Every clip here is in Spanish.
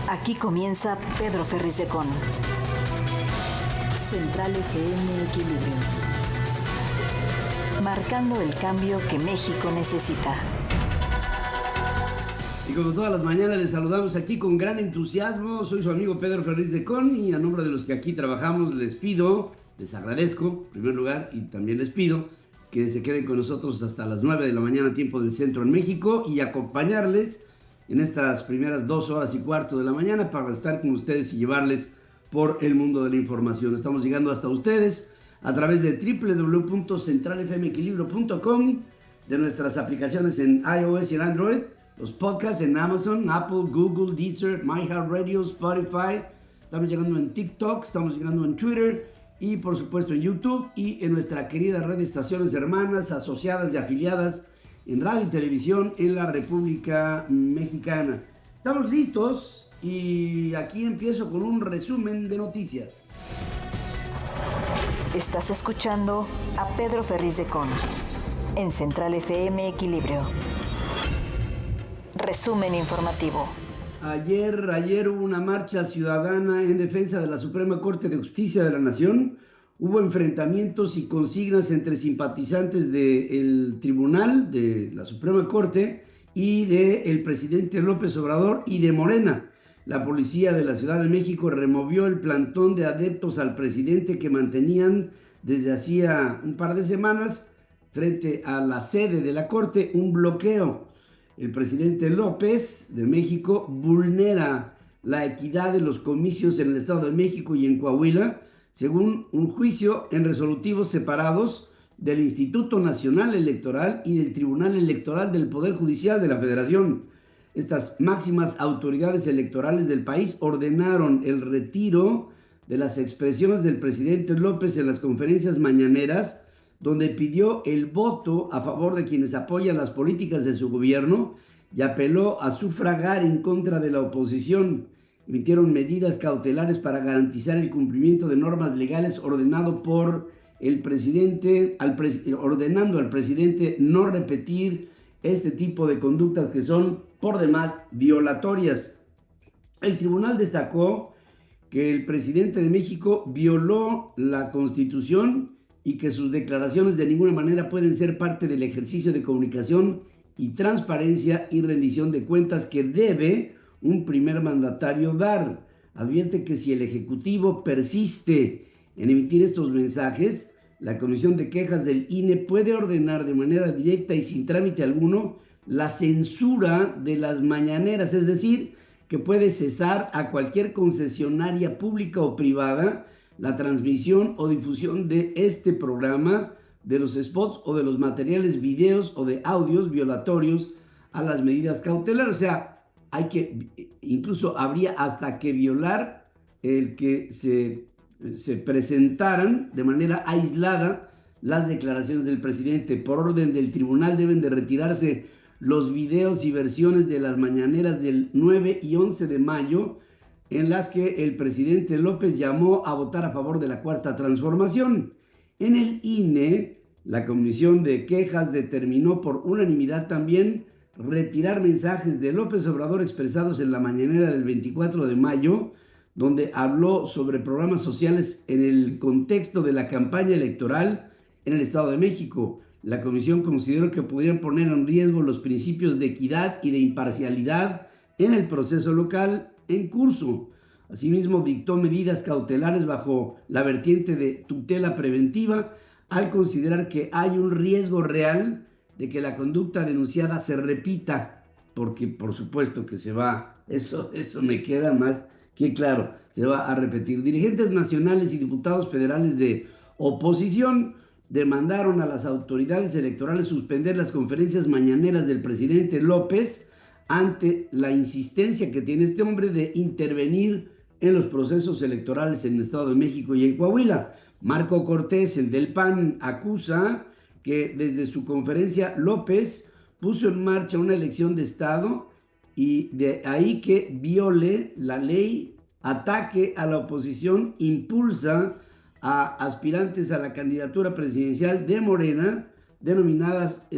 Aquí comienza Pedro Ferriz de Con. Central FM Equilibrio. Marcando el cambio que México necesita. Y como todas las mañanas les saludamos aquí con gran entusiasmo. Soy su amigo Pedro Ferriz de Con y a nombre de los que aquí trabajamos les agradezco en primer lugar y también les pido que se queden con nosotros hasta las 9 de la mañana tiempo del centro en México y acompañarles en estas primeras 2 horas y cuarto de la mañana para estar con ustedes y llevarles por el mundo de la información. Estamos llegando hasta ustedes a través de www.centralfmequilibrio.com, de nuestras aplicaciones en iOS y en Android, los podcasts en Amazon, Apple, Google, Deezer, MyHeartRadio, Spotify. Estamos llegando en TikTok, estamos llegando en Twitter y por supuesto en YouTube y en nuestra querida red de estaciones hermanas, asociadas y afiliadas en radio y televisión en la República Mexicana. Estamos listos y aquí empiezo con un resumen de noticias. Estás escuchando a Pedro Ferriz de Con en Central FM Equilibrio. Resumen informativo. Ayer hubo una marcha ciudadana en defensa de la Suprema Corte de Justicia de la Nación. Hubo enfrentamientos y consignas entre simpatizantes del Tribunal de la Suprema Corte y del presidente López Obrador y de Morena. La policía de la Ciudad de México removió el plantón de adeptos al presidente que mantenían desde hacía un par de semanas frente a la sede de la Corte un bloqueo. El presidente López de México vulnera la equidad de los comicios en el Estado de México y en Coahuila, según un juicio en resolutivos separados del Instituto Nacional Electoral y del Tribunal Electoral del Poder Judicial de la Federación. Estas máximas autoridades electorales del país ordenaron el retiro de las expresiones del presidente López en las conferencias mañaneras, donde pidió el voto a favor de quienes apoyan las políticas de su gobierno y apeló a sufragar en contra de la oposición. Emitieron medidas cautelares para garantizar el cumplimiento de normas legales ordenando por el presidente, ordenando al presidente no repetir este tipo de conductas que son por demás violatorias. El tribunal destacó que el presidente de México violó la Constitución y que sus declaraciones de ninguna manera pueden ser parte del ejercicio de comunicación y transparencia y rendición de cuentas que debe un primer mandatario dar. Advierte que si el Ejecutivo persiste en emitir estos mensajes, la Comisión de Quejas del INE puede ordenar de manera directa y sin trámite alguno la censura de las mañaneras, es decir, que puede cesar a cualquier concesionaria pública o privada la transmisión o difusión de este programa, de los spots o de los materiales, videos o de audios violatorios a las medidas cautelares. O sea, incluso habría hasta que violar el que se presentaran de manera aislada las declaraciones del presidente. Por orden del tribunal deben de retirarse los videos y versiones de las mañaneras del 9 y 11 de mayo en las que el presidente López llamó a votar a favor de la Cuarta Transformación. En el INE, la Comisión de Quejas determinó por unanimidad también retirar mensajes de López Obrador expresados en la mañanera del 24 de mayo, donde habló sobre programas sociales en el contexto de la campaña electoral en el Estado de México. La comisión consideró que podrían poner en riesgo los principios de equidad y de imparcialidad en el proceso local en curso. Asimismo, dictó medidas cautelares bajo la vertiente de tutela preventiva al considerar que hay un riesgo real de que la conducta denunciada se repita, porque por supuesto que eso me queda más que claro, se va a repetir. Dirigentes nacionales y diputados federales de oposición demandaron a las autoridades electorales suspender las conferencias mañaneras del presidente López ante la insistencia que tiene este hombre de intervenir en los procesos electorales en el Estado de México y en Coahuila. Marco Cortés, el del PAN, acusa que desde su conferencia López puso en marcha una elección de Estado y de ahí que viole la ley, ataque a la oposición, impulsa a aspirantes a la candidatura presidencial de Morena, denominadas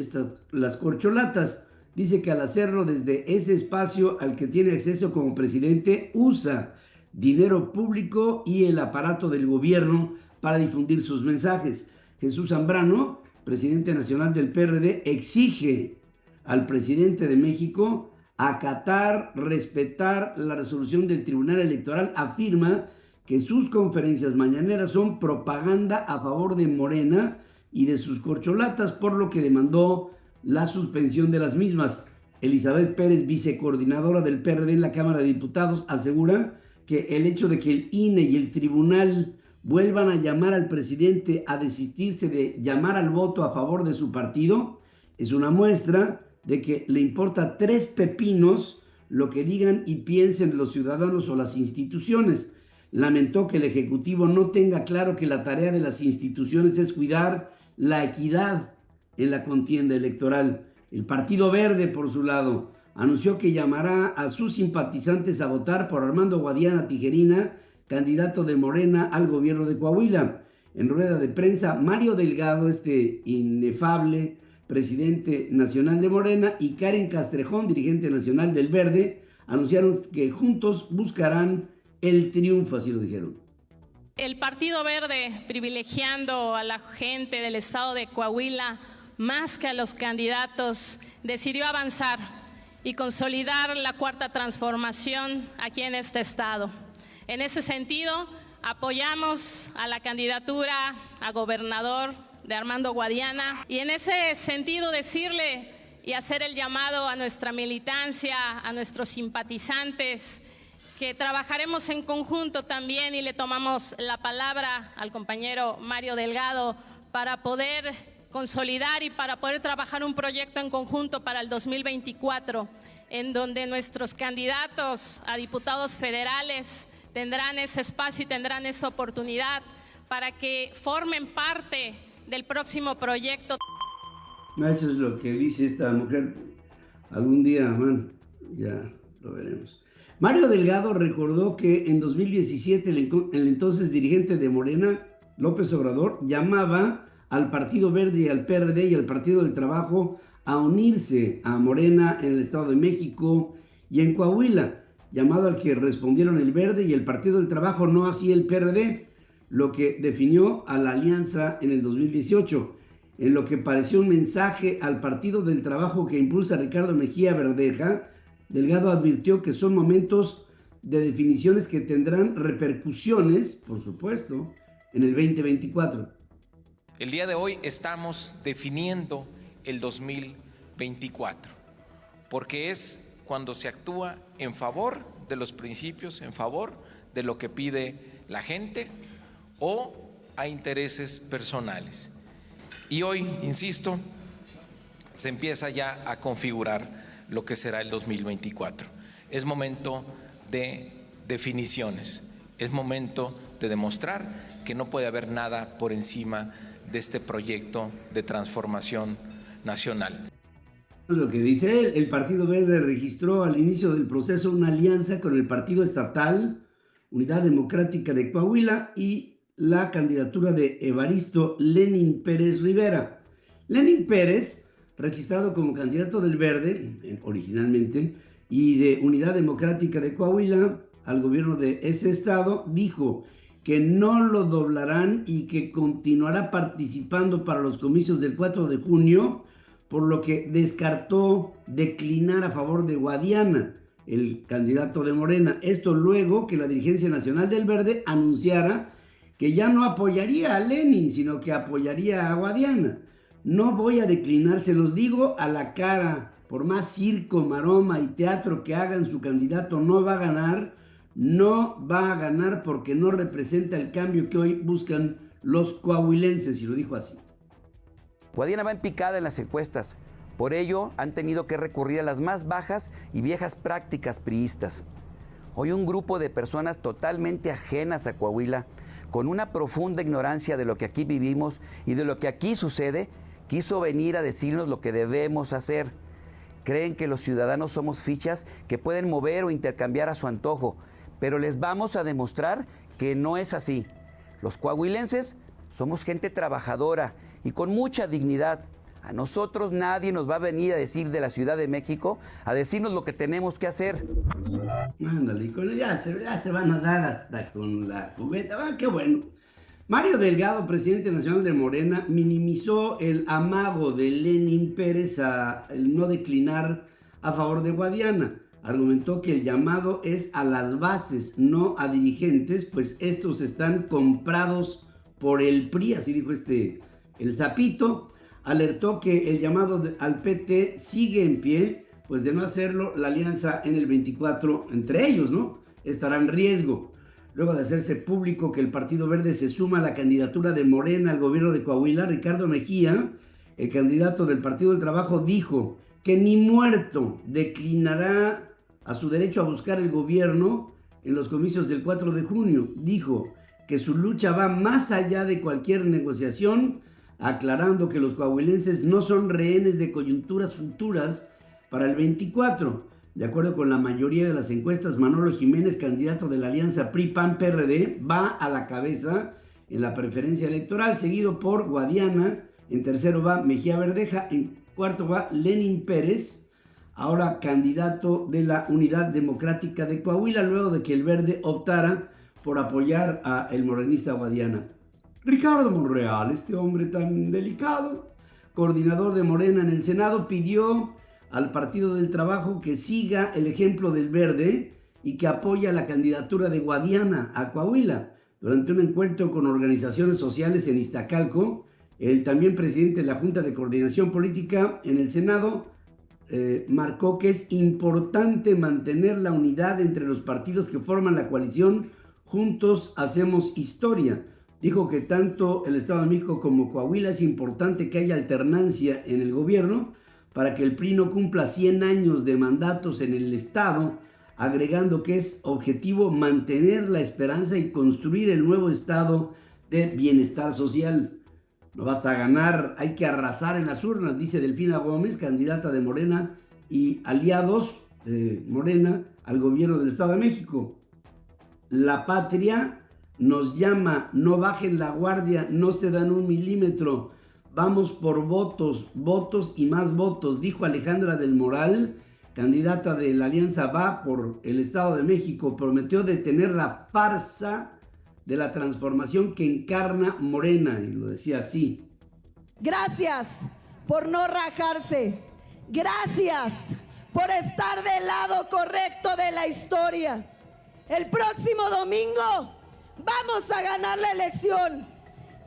las corcholatas. dice que al hacerlo desde ese espacio al que tiene acceso como presidente, usa dinero público y el aparato del gobierno para difundir sus mensajes. Jesús Zambrano, presidente nacional del PRD, exige al presidente de México acatar, respetar la resolución del Tribunal Electoral. Afirma que sus conferencias mañaneras son propaganda a favor de Morena y de sus corcholatas, por lo que demandó la suspensión de las mismas. Elizabeth Pérez, vicecoordinadora del PRD en la Cámara de Diputados, asegura que el hecho de que el INE y el tribunal vuelvan a llamar al presidente a desistirse de llamar al voto a favor de su partido es una muestra de que le importa tres pepinos lo que digan y piensen los ciudadanos o las instituciones. Lamentó que el Ejecutivo no tenga claro que la tarea de las instituciones es cuidar la equidad en la contienda electoral. El Partido Verde, por su lado, anunció que llamará a sus simpatizantes a votar por Armando Guadiana Tijerina, candidato de Morena al gobierno de Coahuila. En rueda de prensa, Mario Delgado, este inefable presidente nacional de Morena, y Karen Castrejón, dirigente nacional del Verde, anunciaron que juntos buscarán el triunfo, así lo dijeron. El Partido Verde, privilegiando a la gente del estado de Coahuila más que a los candidatos, decidió avanzar y consolidar la cuarta transformación aquí en este estado. En ese sentido, apoyamos a la candidatura a gobernador de Armando Guadiana y en ese sentido decirle y hacer el llamado a nuestra militancia, a nuestros simpatizantes, que trabajaremos en conjunto también, y le tomamos la palabra al compañero Mario Delgado para poder consolidar y para poder trabajar un proyecto en conjunto para el 2024, en donde nuestros candidatos a diputados federales tendrán ese espacio y tendrán esa oportunidad para que formen parte del próximo proyecto. Eso es lo que dice esta mujer. Algún día, man, ya lo veremos. Mario Delgado recordó que en 2017 el entonces dirigente de Morena, López Obrador, llamaba al Partido Verde y al PRD y al Partido del Trabajo a unirse a Morena en el Estado de México y en Coahuila, llamado al que respondieron el Verde y el Partido del Trabajo, no así el PRD, lo que definió a la alianza en el 2018. En lo que pareció un mensaje al Partido del Trabajo que impulsa Ricardo Mejía Verdeja, Delgado advirtió que son momentos de definiciones que tendrán repercusiones, por supuesto, en el 2024. El día de hoy estamos definiendo el 2024, porque es cuando se actúa en favor de los principios, en favor de lo que pide la gente o a intereses personales. Y hoy, insisto, se empieza ya a configurar lo que será el 2024. Es momento de definiciones, es momento de demostrar que no puede haber nada por encima de este proyecto de transformación nacional. Lo que dice él, el Partido Verde registró al inicio del proceso una alianza con el Partido Estatal, Unidad Democrática de Coahuila, y la candidatura de Evaristo Lenin Pérez Rivera. Lenin Pérez, registrado como candidato del Verde, originalmente, y de Unidad Democrática de Coahuila al gobierno de ese estado, dijo que no lo doblarán y que continuará participando para los comicios del 4 de junio, por lo que descartó declinar a favor de Guadiana, el candidato de Morena. Esto luego que la dirigencia nacional del Verde anunciara que ya no apoyaría a Lenin, sino que apoyaría a Guadiana. No voy a declinar, se los digo a la cara, por más circo, maroma y teatro que hagan, su candidato no va a ganar porque no representa el cambio que hoy buscan los coahuilenses, y lo dijo así. Guadiana va en picada en las encuestas, por ello han tenido que recurrir a las más bajas y viejas prácticas priistas. Hoy un grupo de personas totalmente ajenas a Coahuila, con una profunda ignorancia de lo que aquí vivimos y de lo que aquí sucede, quiso venir a decirnos lo que debemos hacer. Creen que los ciudadanos somos fichas que pueden mover o intercambiar a su antojo, pero les vamos a demostrar que no es así. Los coahuilenses somos gente trabajadora y con mucha dignidad. A nosotros nadie nos va a venir a decir de la Ciudad de México, a decirnos lo que tenemos que hacer. Ándale, ya se van a dar hasta con la cubeta. Qué bueno. Mario Delgado, presidente nacional de Morena, minimizó el amago de Lenín Pérez a el no declinar a favor de Guadiana. Argumentó que el llamado es a las bases, no a dirigentes, pues estos están comprados por el PRI, así dijo el sapito. Alertó que el llamado al PT sigue en pie, pues de no hacerlo, la alianza en el 24 entre ellos, ¿no?, estará en riesgo. Luego de hacerse público que el Partido Verde se suma a la candidatura de Morena al gobierno de Coahuila, Ricardo Mejía, el candidato del Partido del Trabajo, dijo que ni muerto declinará a su derecho a buscar el gobierno en los comicios del 4 de junio. Dijo que su lucha va más allá de cualquier negociación, aclarando que los coahuilenses no son rehenes de coyunturas futuras para el 24. De acuerdo con la mayoría de las encuestas, Manolo Jiménez, candidato de la alianza PRI-PAN-PRD, va a la cabeza en la preferencia electoral, seguido por Guadiana. En tercero va Mejía Verdeja, en cuarto va Lenín Pérez, ahora candidato de la Unidad Democrática de Coahuila, luego de que el Verde optara por apoyar a el morenista Guadiana. Ricardo Monreal, este hombre tan delicado, coordinador de Morena en el Senado, pidió al Partido del Trabajo que siga el ejemplo del Verde y que apoya la candidatura de Guadiana a Coahuila. Durante un encuentro con organizaciones sociales en Iztacalco, el también presidente de la Junta de Coordinación Política en el Senado marcó que es importante mantener la unidad entre los partidos que forman la coalición Juntos Hacemos Historia. Dijo que tanto el Estado de México como Coahuila es importante que haya alternancia en el gobierno para que el PRI no cumpla 100 años de mandatos en el Estado, agregando que es objetivo mantener la esperanza y construir el nuevo Estado de bienestar social. No basta ganar, hay que arrasar en las urnas, dice Delfina Gómez, candidata de Morena y aliados de Morena al gobierno del Estado de México. La patria nos llama, no bajen la guardia, no se dan un milímetro. Vamos por votos, votos y más votos, dijo Alejandra del Moral, candidata de la Alianza Va por el Estado de México. Prometió detener la farsa de la transformación que encarna Morena, y lo decía así. Gracias por no rajarse, gracias por estar del lado correcto de la historia. El próximo domingo vamos a ganar la elección.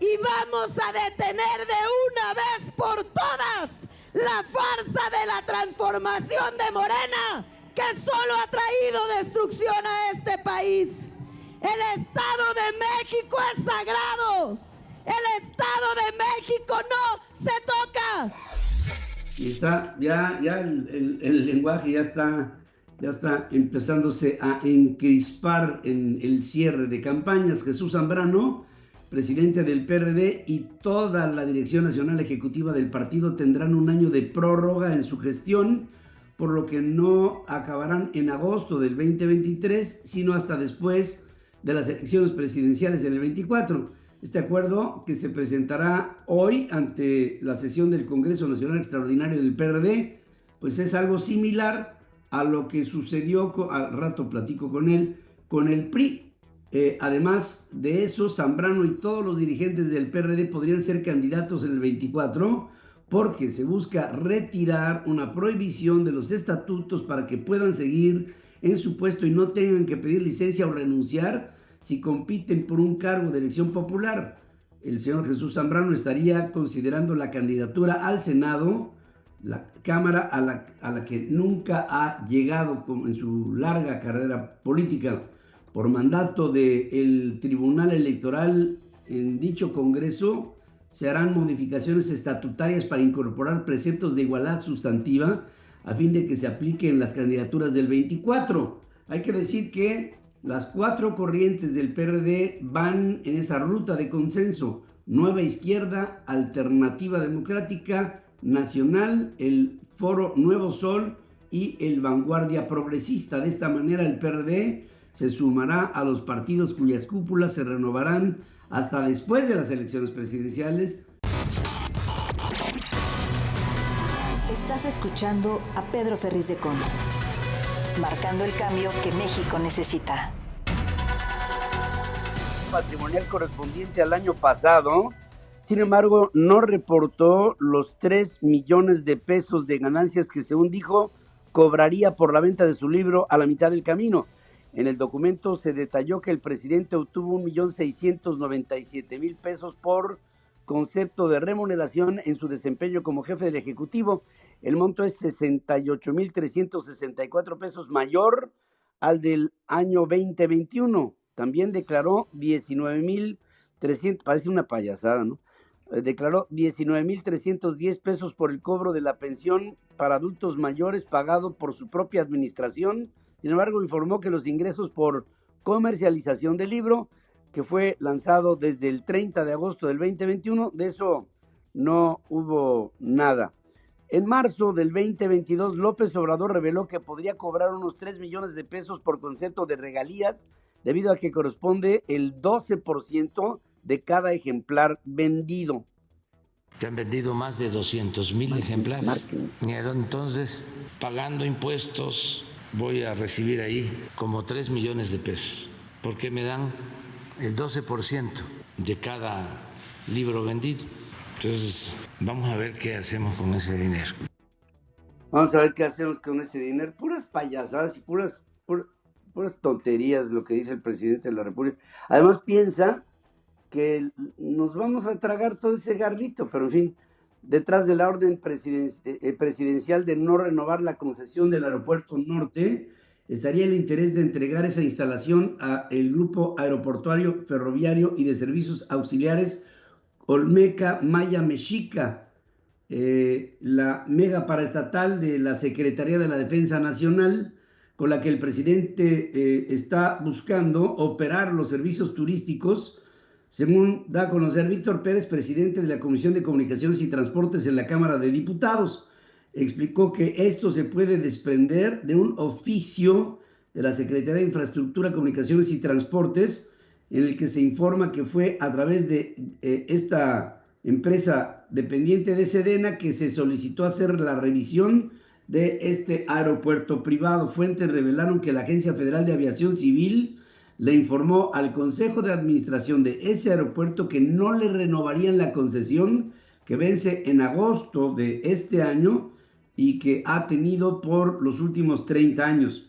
Y vamos a detener de una vez por todas la farsa de la transformación de Morena, que solo ha traído destrucción a este país. El Estado de México es sagrado. El Estado de México no se toca. Y está, ya el lenguaje ya está empezándose a encrispar en el cierre de campañas. Jesús Zambrano, presidente del PRD, y toda la Dirección Nacional Ejecutiva del partido tendrán un año de prórroga en su gestión, por lo que no acabarán en agosto del 2023, sino hasta después de las elecciones presidenciales en el 24. Este acuerdo, que se presentará hoy ante la sesión del Congreso Nacional Extraordinario del PRD, pues es algo similar a lo que sucedió, al rato platico con él, con el PRI. Además de eso, Zambrano y todos los dirigentes del PRD podrían ser candidatos en el 24 porque se busca retirar una prohibición de los estatutos para que puedan seguir en su puesto y no tengan que pedir licencia o renunciar si compiten por un cargo de elección popular. El señor Jesús Zambrano estaría considerando la candidatura al Senado, la Cámara a la que nunca ha llegado en su larga carrera política. Por mandato del Tribunal Electoral, en dicho Congreso se harán modificaciones estatutarias para incorporar preceptos de igualdad sustantiva a fin de que se apliquen las candidaturas del 24. Hay que decir que las 4 corrientes del PRD van en esa ruta de consenso: Nueva Izquierda, Alternativa Democrática, Nacional, el Foro Nuevo Sol y el Vanguardia Progresista. De esta manera el PRD se sumará a los partidos cuyas cúpulas se renovarán hasta después de las elecciones presidenciales. escuchando a Pedro Ferriz de Con, marcando el cambio que México necesita. Patrimonial correspondiente al año pasado, sin embargo, no reportó los 3 millones de pesos de ganancias que, según dijo, cobraría por la venta de su libro A la mitad del camino. En el documento se detalló que el presidente obtuvo 1.697.000 pesos por concepto de remuneración en su desempeño como jefe del Ejecutivo. El monto es 68.364 pesos mayor al del año 2021. También declaró 19.300, parece una payasada, ¿no? Declaró 19.310 pesos por el cobro de la pensión para adultos mayores pagado por su propia administración. Sin embargo, informó que los ingresos por comercialización del libro, que fue lanzado desde el 30 de agosto del 2021, de eso no hubo nada. En marzo del 2022, López Obrador reveló que podría cobrar unos 3 millones de pesos por concepto de regalías, debido a que corresponde el 12% de cada ejemplar vendido. Se han vendido más de 200,000 ejemplares. Entonces, pagando impuestos, voy a recibir ahí como 3 millones de pesos, porque me dan el 12% de cada libro vendido. Entonces, vamos a ver qué hacemos con ese dinero. Vamos a ver qué hacemos con ese dinero. Puras payasadas y puras tonterías lo que dice el presidente de la República. Además piensa que nos vamos a tragar todo ese garlito, pero en fin, detrás de la orden presidencial de no renovar la concesión del Aeropuerto Norte, estaría el interés de entregar esa instalación a el Grupo Aeroportuario, Ferroviario y de Servicios Auxiliares Olmeca Maya Mexica, la mega paraestatal de la Secretaría de la Defensa Nacional, con la que el presidente está buscando operar los servicios turísticos, según da a conocer Víctor Pérez, presidente de la Comisión de Comunicaciones y Transportes en la Cámara de Diputados. Explicó que esto se puede desprender de un oficio de la Secretaría de Infraestructura, Comunicaciones y Transportes, en el que se informa que fue a través de esta empresa dependiente de Sedena que se solicitó hacer la revisión de este aeropuerto privado. Fuentes revelaron que la Agencia Federal de Aviación Civil le informó al Consejo de Administración de ese aeropuerto que no le renovarían la concesión que vence en agosto de este año y que ha tenido por los últimos 30 años.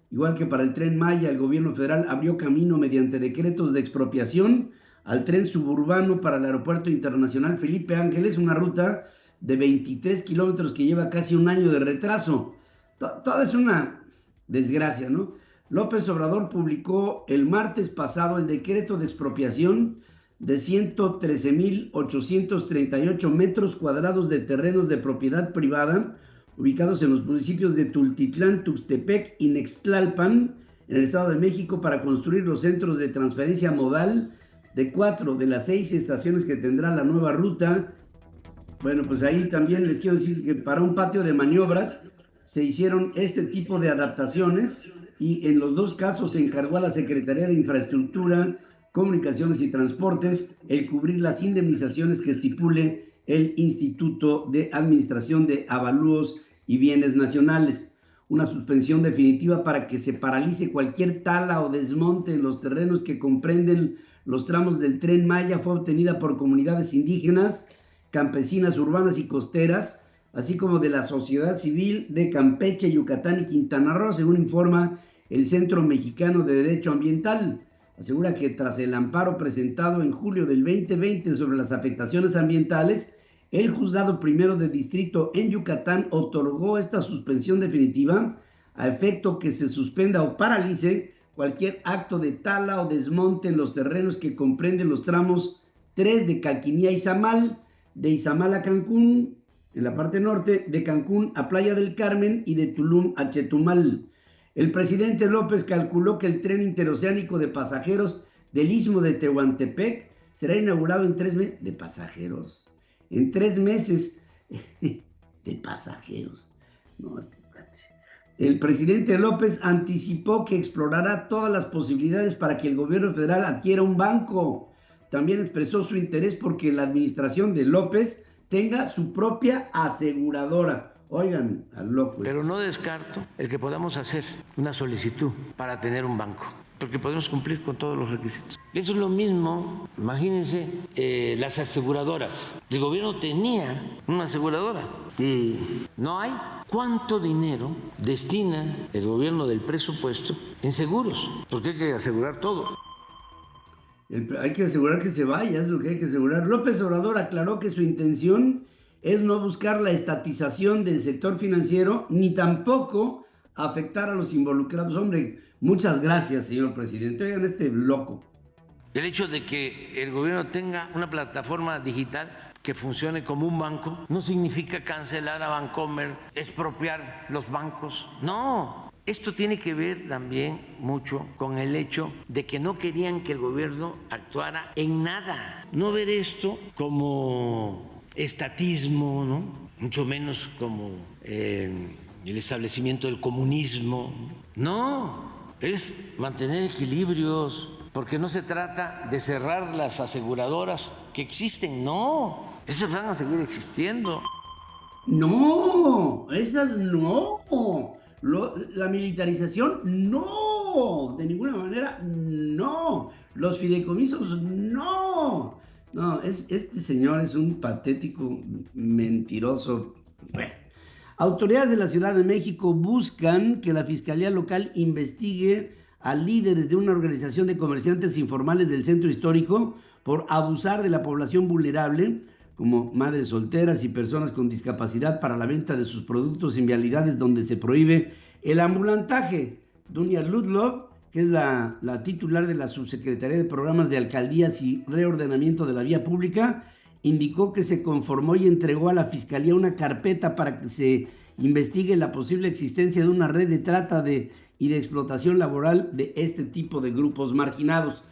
Igual que para el Tren Maya, el gobierno federal abrió camino mediante decretos de expropiación al tren suburbano para el Aeropuerto Internacional Felipe Ángeles, una ruta de 23 kilómetros que lleva casi un año de retraso. Toda es una desgracia, ¿no? López Obrador publicó el martes pasado el decreto de expropiación de 113.838 metros cuadrados de terrenos de propiedad privada ubicados en los municipios de Tultitlán, Tuxtepec y Nextlalpan, en el Estado de México, para construir los centros de transferencia modal de 4 de las 6 estaciones que tendrá la nueva ruta. Bueno, pues ahí también les quiero decir que para un patio de maniobras se hicieron este tipo de adaptaciones y en los dos casos se encargó a la Secretaría de Infraestructura, Comunicaciones y Transportes el cubrir las indemnizaciones que estipule el Instituto de Administración de Avalúos y Bienes Nacionales. Una suspensión definitiva para que se paralice cualquier tala o desmonte en los terrenos que comprenden los tramos del Tren Maya fue obtenida por comunidades indígenas, campesinas, urbanas y costeras, así como de la sociedad civil de Campeche, Yucatán y Quintana Roo, según informa el Centro Mexicano de Derecho Ambiental. Asegura que tras el amparo presentado en julio del 2020 sobre las afectaciones ambientales, el Juzgado Primero de Distrito en Yucatán otorgó esta suspensión definitiva a efecto que se suspenda o paralice cualquier acto de tala o desmonte en los terrenos que comprenden los tramos 3 de Calquinía a Izamal, de Izamal a Cancún, en la parte norte, de Cancún a Playa del Carmen y de Tulum a Chetumal. El presidente López calculó que el tren interoceánico de pasajeros del Istmo de Tehuantepec será inaugurado en 3 meses. ¿De pasajeros? En 3 meses. De pasajeros. No, el presidente López anticipó que explorará todas las posibilidades para que el gobierno federal adquiera un banco. También expresó su interés porque la administración de López tenga su propia aseguradora. Oigan, al loco. Pero no descarto el que podamos hacer una solicitud para tener un banco, porque podemos cumplir con todos los requisitos. Eso es lo mismo, imagínense, las aseguradoras. El gobierno tenía una aseguradora y no hay. ¿Cuánto dinero destina el gobierno del presupuesto en seguros? Porque hay que asegurar todo. Hay que asegurar que se vaya, es lo que hay que asegurar. López Obrador aclaró que su intención es no buscar la estatización del sector financiero, ni tampoco afectar a los involucrados. Hombre, muchas gracias, señor presidente. Oigan, este loco. El hecho de que el gobierno tenga una plataforma digital que funcione como un banco no significa cancelar a Bancomer, expropiar los bancos. No. Esto tiene que ver también mucho con el hecho de que no querían que el gobierno actuara en nada. No ver esto como estatismo, ¿no? Mucho menos como el establecimiento del comunismo. No, es mantener equilibrios, porque no se trata de cerrar las aseguradoras que existen, no, esas van a seguir existiendo. No, esas no. La militarización, no, de ninguna manera, no. Los fideicomisos, no. No, este señor es un patético mentiroso. Bueno. Autoridades de la Ciudad de México buscan que la Fiscalía Local investigue a líderes de una organización de comerciantes informales del centro histórico por abusar de la población vulnerable, como madres solteras y personas con discapacidad, para la venta de sus productos en vialidades donde se prohíbe el ambulantaje. Dunia Ludlov, que es la titular de la Subsecretaría de Programas de Alcaldías y Reordenamiento de la Vía Pública, indicó que se conformó y entregó a la Fiscalía una carpeta para que se investigue la posible existencia de una red de trata y de explotación laboral de este tipo de grupos marginados.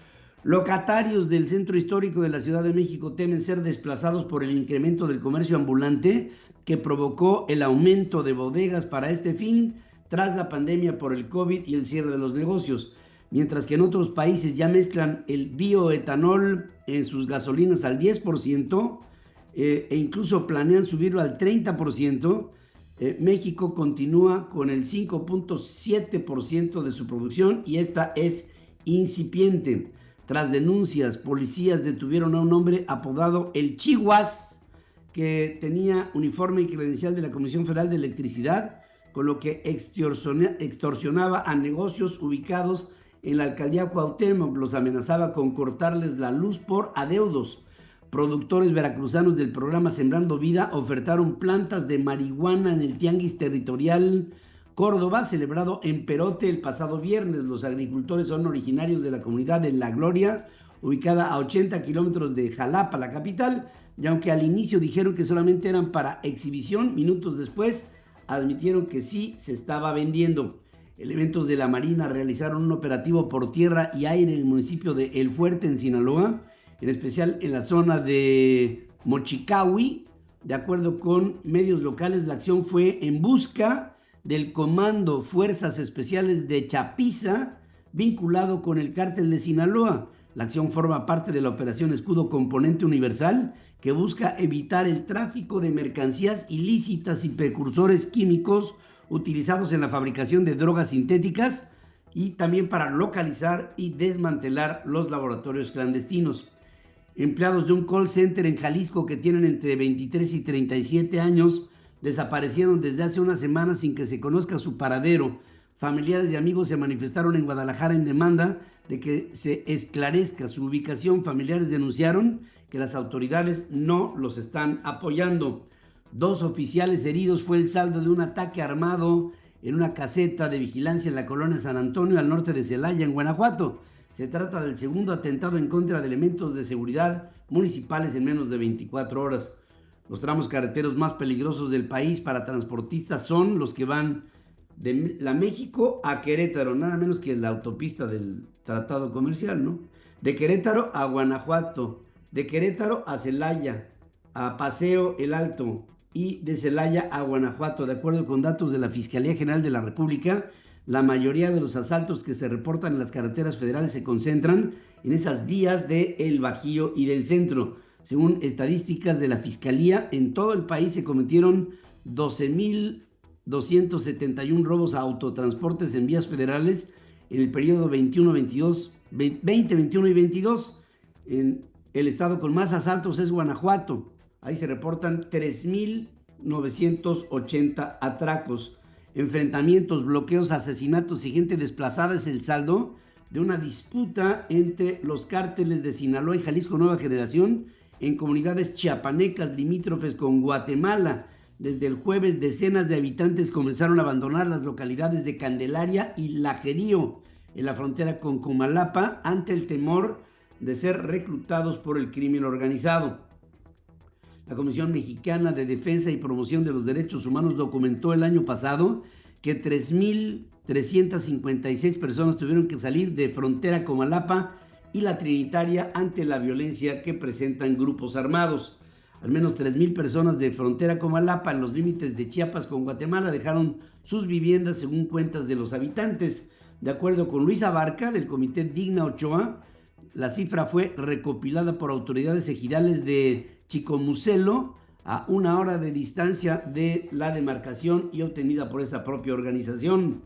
Locatarios del centro histórico de la Ciudad de México temen ser desplazados por el incremento del comercio ambulante que provocó el aumento de bodegas para este fin tras la pandemia por el COVID y el cierre de los negocios. Mientras que en otros países ya mezclan el bioetanol en sus gasolinas al 10% e incluso planean subirlo al 30%, México continúa con el 5.7% de su producción y esta es incipiente. Tras denuncias, policías detuvieron a un hombre apodado El Chihuas, que tenía uniforme y credencial de la Comisión Federal de Electricidad, con lo que extorsionaba a negocios ubicados en la alcaldía Cuauhtémoc. Los amenazaba con cortarles la luz por adeudos. Productores veracruzanos del programa Sembrando Vida ofertaron plantas de marihuana en el Tianguis Territorial Córdoba, celebrado en Perote el pasado viernes. Los agricultores son originarios de la comunidad de La Gloria, ubicada a 80 kilómetros de Jalapa, la capital, y aunque al inicio dijeron que solamente eran para exhibición, minutos después admitieron que sí se estaba vendiendo. Elementos de la Marina realizaron un operativo por tierra y aire en el municipio de El Fuerte, en Sinaloa, en especial en la zona de Mochicahui. De acuerdo con medios locales, la acción fue en busca del Comando Fuerzas Especiales de Chapiza, vinculado con el cártel de Sinaloa. La acción forma parte de la Operación Escudo Componente Universal, que busca evitar el tráfico de mercancías ilícitas y precursores químicos utilizados en la fabricación de drogas sintéticas y también para localizar y desmantelar los laboratorios clandestinos. Empleados de un call center en Jalisco que tienen entre 23 y 37 años desaparecieron desde hace una semana sin que se conozca su paradero. Familiares y amigos se manifestaron en Guadalajara en demanda de que se esclarezca su ubicación. Familiares denunciaron que las autoridades no los están apoyando. 2 oficiales heridos fue el saldo de un ataque armado en una caseta de vigilancia en la colonia San Antonio, al norte de Celaya, en Guanajuato. Se trata del segundo atentado en contra de elementos de seguridad municipales en menos de 24 horas. Los tramos carreteros más peligrosos del país para transportistas son los que van de la México a Querétaro, nada menos que la autopista del Tratado Comercial, ¿no? De Querétaro a Guanajuato, de Querétaro a Celaya, a Paseo El Alto y de Celaya a Guanajuato. De acuerdo con datos de la Fiscalía General de la República, la mayoría de los asaltos que se reportan en las carreteras federales se concentran en esas vías de El Bajío y del centro. Según estadísticas de la Fiscalía, en todo el país se cometieron 12.271 robos a autotransportes en vías federales en el periodo 20, 21 y 22. En el estado con más asaltos es Guanajuato. Ahí se reportan 3.980 atracos. Enfrentamientos, bloqueos, asesinatos y gente desplazada es el saldo de una disputa entre los cárteles de Sinaloa y Jalisco Nueva Generación en comunidades chiapanecas limítrofes con Guatemala. Desde el jueves, decenas de habitantes comenzaron a abandonar las localidades de Candelaria y Lajerío, en la frontera con Comalapa, ante el temor de ser reclutados por el crimen organizado. La Comisión Mexicana de Defensa y Promoción de los Derechos Humanos documentó el año pasado que 3.356 personas tuvieron que salir de frontera Comalapa y la Trinitaria ante la violencia que presentan grupos armados. Al menos 3.000 personas de frontera Comalapa en los límites de Chiapas con Guatemala dejaron sus viviendas según cuentas de los habitantes. De acuerdo con Luis Abarca del Comité Digna Ochoa, la cifra fue recopilada por autoridades ejidales de Chicomucelo a 1 hora de distancia de la demarcación y obtenida por esa propia organización.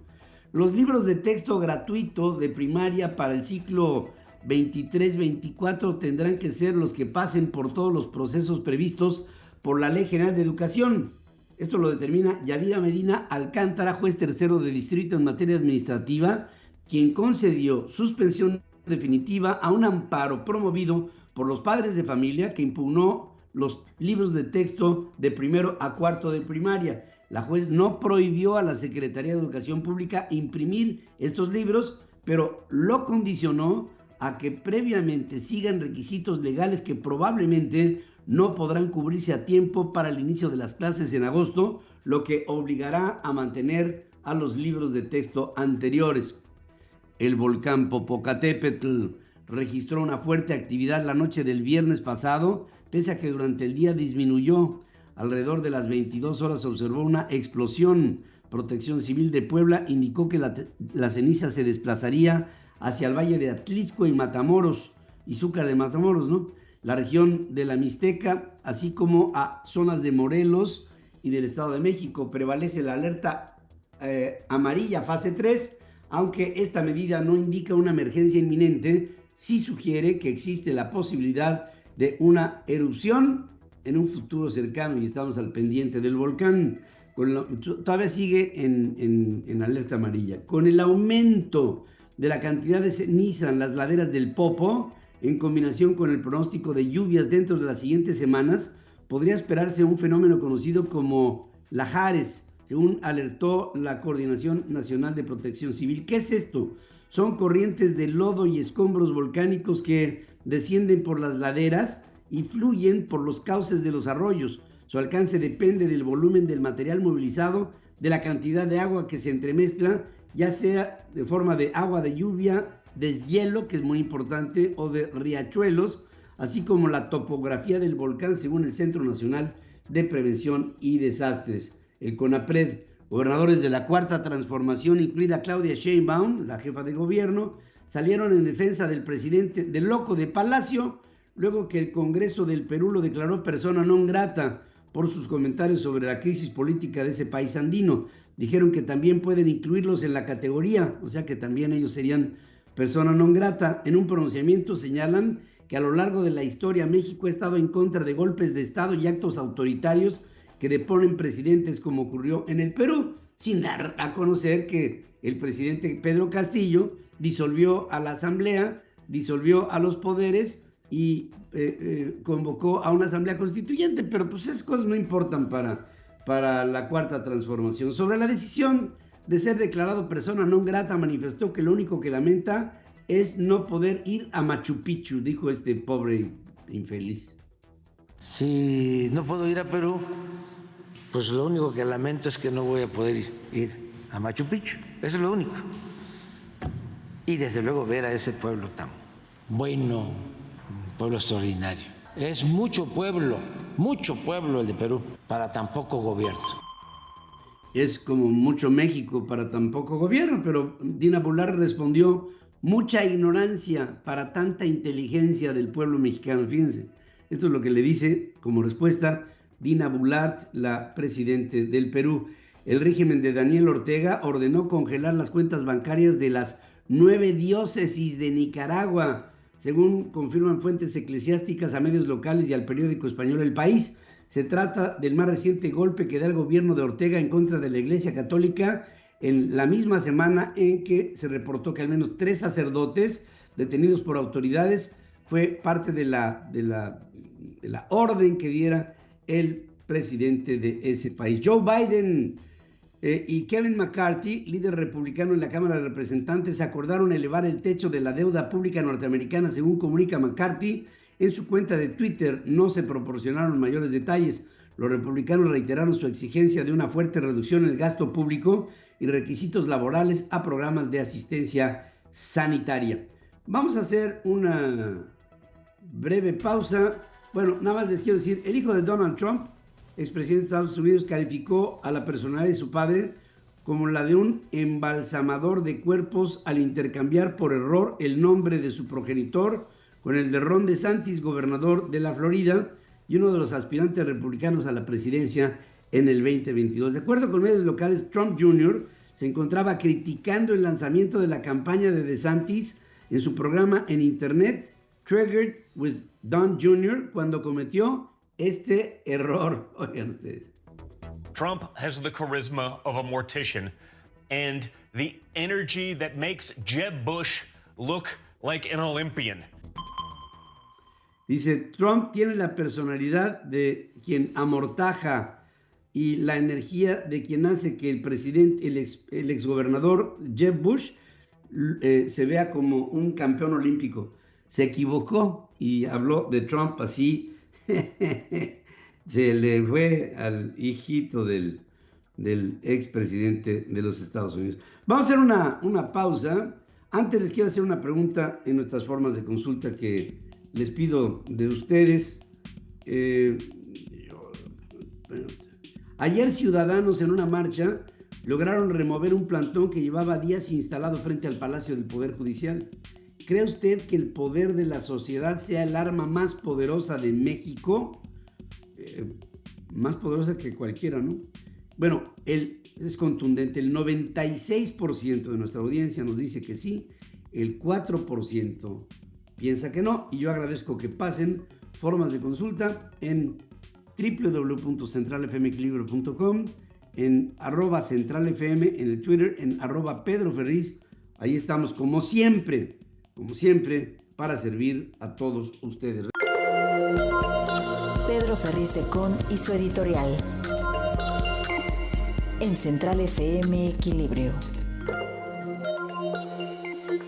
Los libros de texto gratuito de primaria para el ciclo 23-24 tendrán que ser los que pasen por todos los procesos previstos por la Ley General de Educación. Esto lo determina Yadira Medina Alcántara, juez tercero de distrito en materia administrativa, quien concedió suspensión definitiva a un amparo promovido por los padres de familia que impugnó los libros de texto de primero a cuarto de primaria. La juez no prohibió a la Secretaría de Educación Pública imprimir estos libros, pero lo condicionó a que previamente sigan requisitos legales que probablemente no podrán cubrirse a tiempo para el inicio de las clases en agosto, lo que obligará a mantener a los libros de texto anteriores. El volcán Popocatépetl registró una fuerte actividad la noche del viernes pasado, pese a que durante el día disminuyó. Alrededor de las 22 horas se observó una explosión. Protección Civil de Puebla indicó que la ceniza se desplazaría hacia el valle de Atlisco y Matamoros, Izúcar de Matamoros, ¿no? La región de la Mixteca, así como a zonas de Morelos y del Estado de México. Prevalece la alerta amarilla fase 3, aunque esta medida no indica una emergencia inminente, sí sugiere que existe la posibilidad de una erupción en un futuro cercano y estamos al pendiente del volcán. Todavía sigue en alerta amarilla. Con el aumento de la cantidad de ceniza en las laderas del Popo, en combinación con el pronóstico de lluvias dentro de las siguientes semanas, podría esperarse un fenómeno conocido como lahares, según alertó la Coordinación Nacional de Protección Civil. ¿Qué es esto? Son corrientes de lodo y escombros volcánicos que descienden por las laderas y fluyen por los cauces de los arroyos. Su alcance depende del volumen del material movilizado, de la cantidad de agua que se entremezcla, ya sea de forma de agua de lluvia, deshielo, que es muy importante, o de riachuelos, así como la topografía del volcán según el Centro Nacional de Prevención y Desastres, el CONAPRED. Gobernadores de la Cuarta Transformación, incluida Claudia Sheinbaum, la jefa de gobierno, salieron en defensa del presidente, del loco de Palacio, luego que el Congreso del Perú lo declaró persona non grata por sus comentarios sobre la crisis política de ese país andino. Dijeron que también pueden incluirlos en la categoría, o sea que también ellos serían persona non grata. En un pronunciamiento señalan que a lo largo de la historia México ha estado en contra de golpes de Estado y actos autoritarios que deponen presidentes, como ocurrió en el Perú, sin dar a conocer que el presidente Pedro Castillo disolvió a la Asamblea, disolvió a los poderes y convocó a una Asamblea Constituyente, pero pues esas cosas no importan para la Cuarta Transformación. Sobre la decisión de ser declarado persona non grata, manifestó que lo único que lamenta es no poder ir a Machu Picchu, dijo este pobre infeliz. Si no puedo ir a Perú, pues lo único que lamento es que no voy a poder ir a Machu Picchu. Eso es lo único. Y desde luego ver a ese pueblo tan bueno, un pueblo extraordinario. Es mucho pueblo el de Perú para tan poco gobierno. Es como mucho México para tan poco gobierno, pero Dina Boluarte respondió: mucha ignorancia para tanta inteligencia del pueblo mexicano. Fíjense, esto es lo que le dice como respuesta Dina Boluarte, la presidente del Perú. El régimen de Daniel Ortega ordenó congelar las cuentas bancarias de las 9 diócesis de Nicaragua, según confirman fuentes eclesiásticas a medios locales y al periódico español El País. Se trata del más reciente golpe que da el gobierno de Ortega en contra de la Iglesia Católica en la misma semana en que se reportó que al menos 3 sacerdotes detenidos por autoridades fue parte de la orden que diera el presidente de ese país. Joe Biden y Kevin McCarthy, líder republicano en la Cámara de Representantes, acordaron elevar el techo de la deuda pública norteamericana, según comunica McCarthy. En su cuenta de Twitter no se proporcionaron mayores detalles. Los republicanos reiteraron su exigencia de una fuerte reducción en el gasto público y requisitos laborales a programas de asistencia sanitaria. Vamos a hacer una breve pausa. Bueno, nada más les quiero decir, el hijo de Donald Trump, expresidente de Estados Unidos, calificó a la personalidad de su padre como la de un embalsamador de cuerpos al intercambiar por error el nombre de su progenitor con el de Ron DeSantis, gobernador de la Florida y uno de los aspirantes republicanos a la presidencia en el 2022. De acuerdo con medios locales, Trump Jr. se encontraba criticando el lanzamiento de la campaña de DeSantis en su programa en internet Triggered with Don Jr. cuando cometió este error. Oigan ustedes. Trump has the charisma of a mortician and the energy that makes Jeb Bush look like an Olympian. Dice, Trump tiene la personalidad de quien amortaja y la energía de quien hace que el presidente, el exgobernador Jeb Bush se vea como un campeón olímpico. Se equivocó y habló de Trump así. Se le fue al hijito del expresidente de los Estados Unidos. Vamos a hacer una pausa. Antes les quiero hacer una pregunta en nuestras formas de consulta que les pido de ustedes. Ayer ciudadanos en una marcha lograron remover un plantón que llevaba días instalado frente al Palacio del Poder Judicial. ¿Cree usted que el poder de la sociedad sea el arma más poderosa de México? Más poderosa que cualquiera, ¿no? Bueno, es contundente. El 96% de nuestra audiencia nos dice que sí, el 4% piensa que no, y yo agradezco que pasen formas de consulta en www.centralfmequilibrio.com, en @centralfm, en el Twitter, en @pedroferriz. Ahí estamos como siempre, para servir a todos ustedes. Pedro Ferriz de Con y su editorial. En Central FM Equilibrio.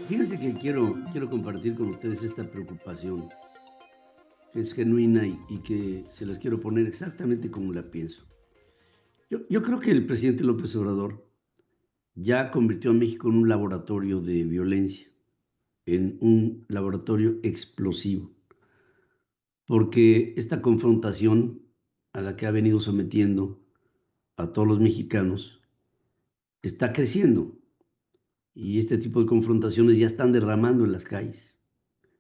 Fíjense que quiero compartir con ustedes esta preocupación, que es genuina y que se las quiero poner exactamente como la pienso. Yo creo que el presidente López Obrador ya convirtió a México en un laboratorio de violencia, en un laboratorio explosivo, porque esta confrontación a la que ha venido sometiendo a todos los mexicanos está creciendo. Y este tipo de confrontaciones ya están derramando en las calles.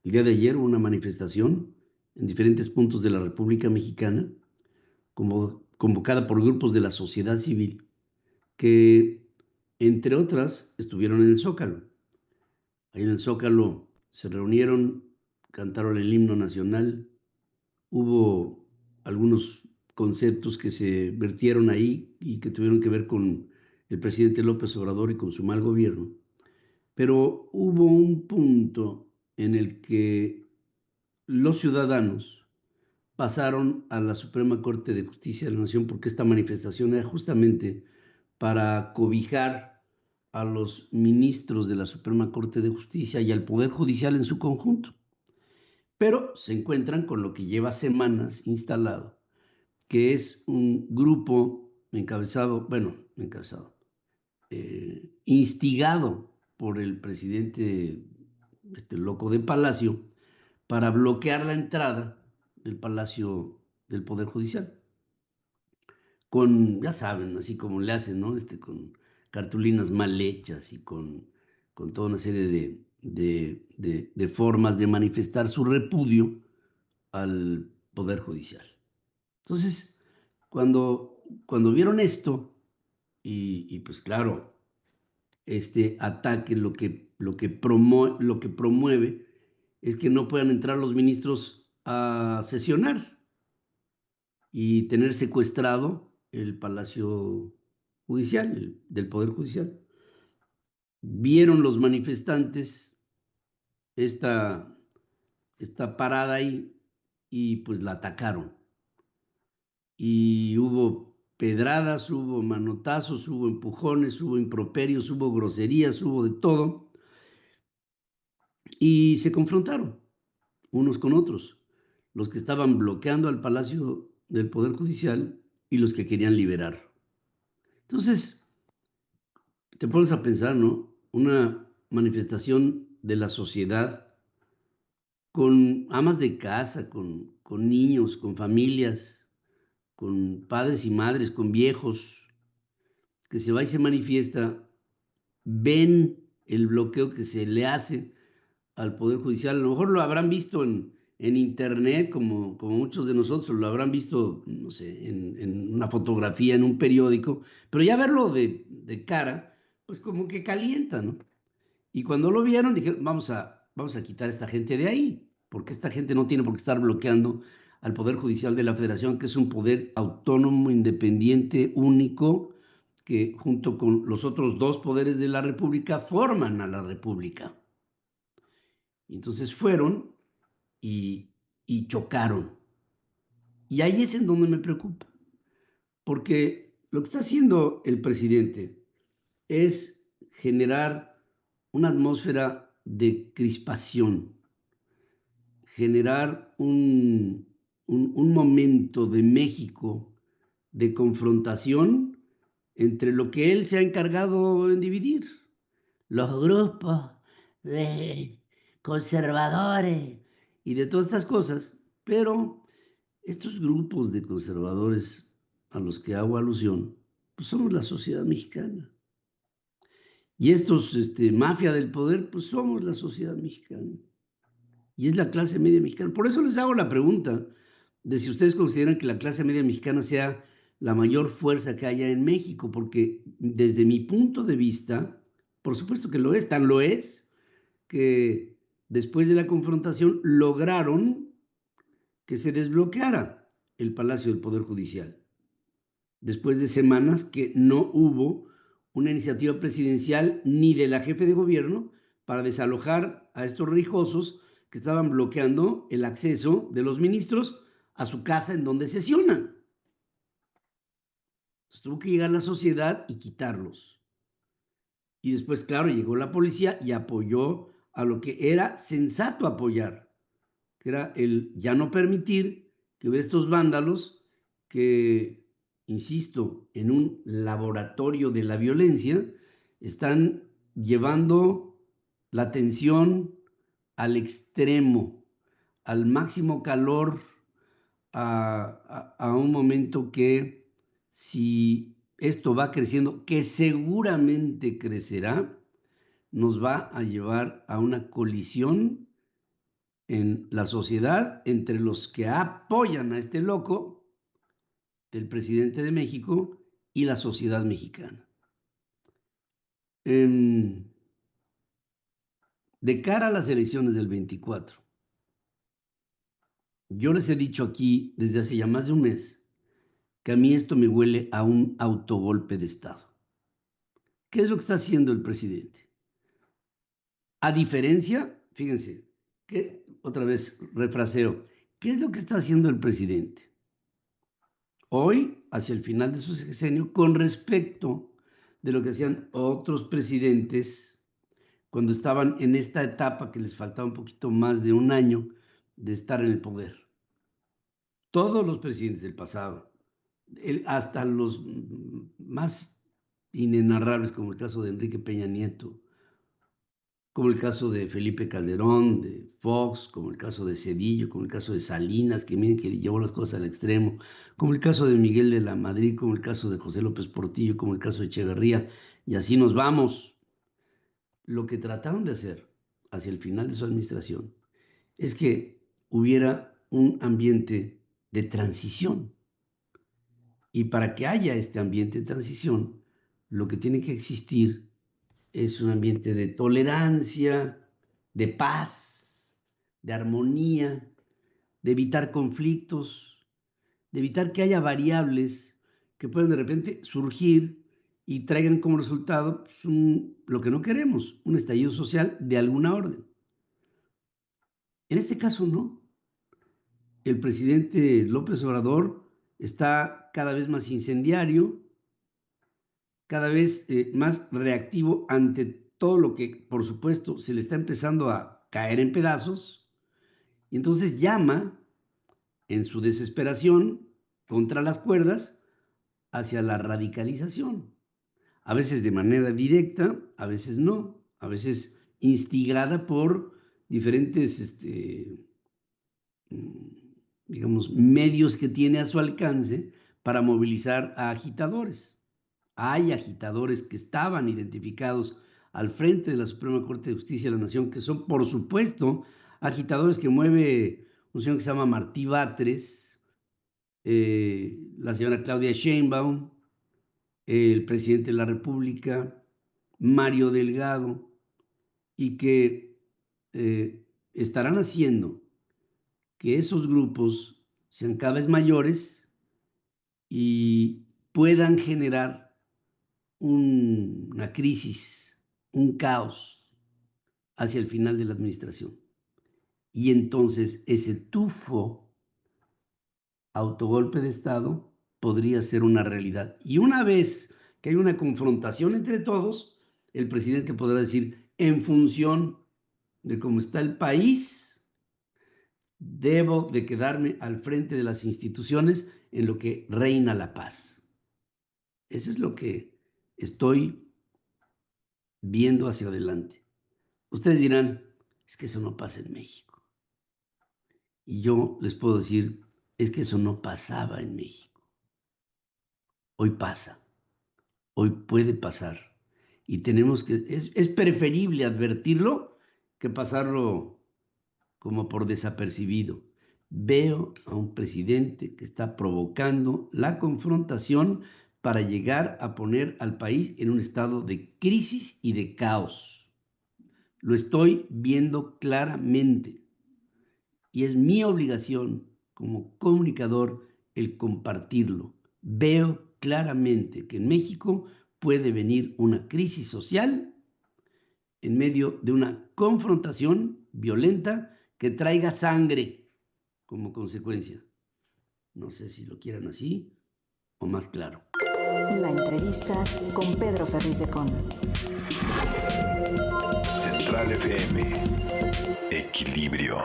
El día de ayer hubo una manifestación en diferentes puntos de la República Mexicana, convocada por grupos de la sociedad civil, que, entre otras, estuvieron en el Zócalo. Ahí en el Zócalo se reunieron, cantaron el himno nacional, hubo algunos conceptos que se vertieron ahí y que tuvieron que ver con el presidente López Obrador y con su mal gobierno. Pero hubo un punto en el que los ciudadanos pasaron a la Suprema Corte de Justicia de la Nación, porque esta manifestación era justamente para cobijar a los ministros de la Suprema Corte de Justicia y al Poder Judicial en su conjunto. Pero se encuentran con lo que lleva semanas instalado, que es un grupo instigado por el presidente loco de Palacio para bloquear la entrada del Palacio del Poder Judicial. Con, ya saben, así como le hacen, ¿no? Con cartulinas mal hechas y con toda una serie de formas de manifestar su repudio al Poder Judicial. Entonces, Cuando vieron esto, y pues claro, este ataque lo que promueve es que no puedan entrar los ministros a sesionar y tener secuestrado el Palacio Judicial, del Poder Judicial. Vieron los manifestantes esta parada ahí y pues la atacaron. Y hubo pedradas, hubo manotazos, hubo empujones, hubo improperios, hubo groserías, hubo de todo. Y se confrontaron unos con otros, los que estaban bloqueando al Palacio del Poder Judicial y los que querían liberar. Entonces, te pones a pensar, ¿no? Una manifestación de la sociedad con amas de casa, con niños, con familias, con padres y madres, con viejos, que se va y se manifiesta, ven el bloqueo que se le hace al Poder Judicial. A lo mejor lo habrán visto en internet, como muchos de nosotros lo habrán visto, no sé, en una fotografía, en un periódico, pero ya verlo de cara, pues como que calienta, ¿no? Y cuando lo vieron, dijeron, vamos a quitar a esta gente de ahí, porque esta gente no tiene por qué estar bloqueando al Poder Judicial de la Federación, que es un poder autónomo, independiente, único, que junto con los otros dos poderes de la República forman a la República. Entonces fueron y chocaron. Y ahí es en donde me preocupa, porque lo que está haciendo el presidente es generar una atmósfera de crispación, generar un momento de México de confrontación entre lo que él se ha encargado en dividir, los grupos de conservadores y de todas estas cosas, pero estos grupos de conservadores a los que hago alusión, pues somos la sociedad mexicana. Y estos mafia del poder, pues somos la sociedad mexicana. Y es la clase media mexicana. Por eso les hago la pregunta de si ustedes consideran que la clase media mexicana sea la mayor fuerza que haya en México, porque desde mi punto de vista, por supuesto que lo es, tan lo es, que después de la confrontación lograron que se desbloqueara el Palacio del Poder Judicial. Después de semanas que no hubo una iniciativa presidencial ni de la jefe de gobierno para desalojar a estos rijosos que estaban bloqueando el acceso de los ministros a su casa en donde sesionan. Entonces, tuvo que llegar la sociedad y quitarlos. Y después, claro, llegó la policía y apoyó a lo que era sensato apoyar, que era el ya no permitir que hubiera estos vándalos que, insisto, en un laboratorio de la violencia, están llevando la tensión al extremo, al máximo calor, a un momento que, si esto va creciendo, que seguramente crecerá, nos va a llevar a una colisión en la sociedad entre los que apoyan a este loco del presidente de México y la sociedad mexicana. De cara a las elecciones del 24, yo les he dicho aquí desde hace ya más de un mes que a mí esto me huele a un autogolpe de Estado. ¿Qué es lo que está haciendo el presidente? A diferencia, fíjense, que otra vez refraseo, ¿qué es lo que está haciendo el presidente hoy, hacia el final de su sexenio, con respecto de lo que hacían otros presidentes cuando estaban en esta etapa que les faltaba un poquito más de un año de estar en el poder? Todos los presidentes del pasado, hasta los más inenarrables, como el caso de Enrique Peña Nieto, como el caso de Felipe Calderón, de Fox, como el caso de Zedillo, como el caso de Salinas, que miren que llevó las cosas al extremo, como el caso de Miguel de la Madrid, como el caso de José López Portillo, como el caso de Echeverría, y así nos vamos. Lo que trataron de hacer hacia el final de su administración es que hubiera un ambiente de transición. Y para que haya este ambiente de transición, lo que tiene que existir es un ambiente de tolerancia, de paz, de armonía, de evitar conflictos, de evitar que haya variables que puedan de repente surgir y traigan como resultado pues, lo que no queremos, un estallido social de alguna orden. En este caso no. El presidente López Obrador está cada vez más incendiario, cada vez más reactivo ante todo lo que, por supuesto, se le está empezando a caer en pedazos, y entonces llama en su desesperación contra las cuerdas hacia la radicalización, a veces de manera directa, a veces no, a veces instigada por diferentes, digamos, medios que tiene a su alcance para movilizar a agitadores. Hay agitadores que estaban identificados al frente de la Suprema Corte de Justicia de la Nación, que son, por supuesto, agitadores que mueve un señor que se llama Martí Batres, la señora Claudia Sheinbaum, el presidente de la República, Mario Delgado, y que estarán haciendo que esos grupos sean cada vez mayores y puedan generar una crisis, un caos hacia el final de la administración. Y entonces ese tufo autogolpe de Estado podría ser una realidad. Y una vez que hay una confrontación entre todos, el presidente podrá decir, en función de cómo está el país, debo de quedarme al frente de las instituciones en lo que reina la paz. Eso es lo que estoy viendo hacia adelante. Ustedes dirán, es que eso no pasa en México. Y yo les puedo decir, es que eso no pasaba en México. Hoy pasa, hoy puede pasar. Y tenemos que, es preferible advertirlo que pasarlo como por desapercibido. Veo a un presidente que está provocando la confrontación para llegar a poner al país en un estado de crisis y de caos. Lo estoy viendo claramente y es mi obligación como comunicador el compartirlo. Veo claramente que en México puede venir una crisis social en medio de una confrontación violenta que traiga sangre como consecuencia. No sé si lo quieran así o más claro. La entrevista con Pedro Ferriz de Con. Central FM. Equilibrio.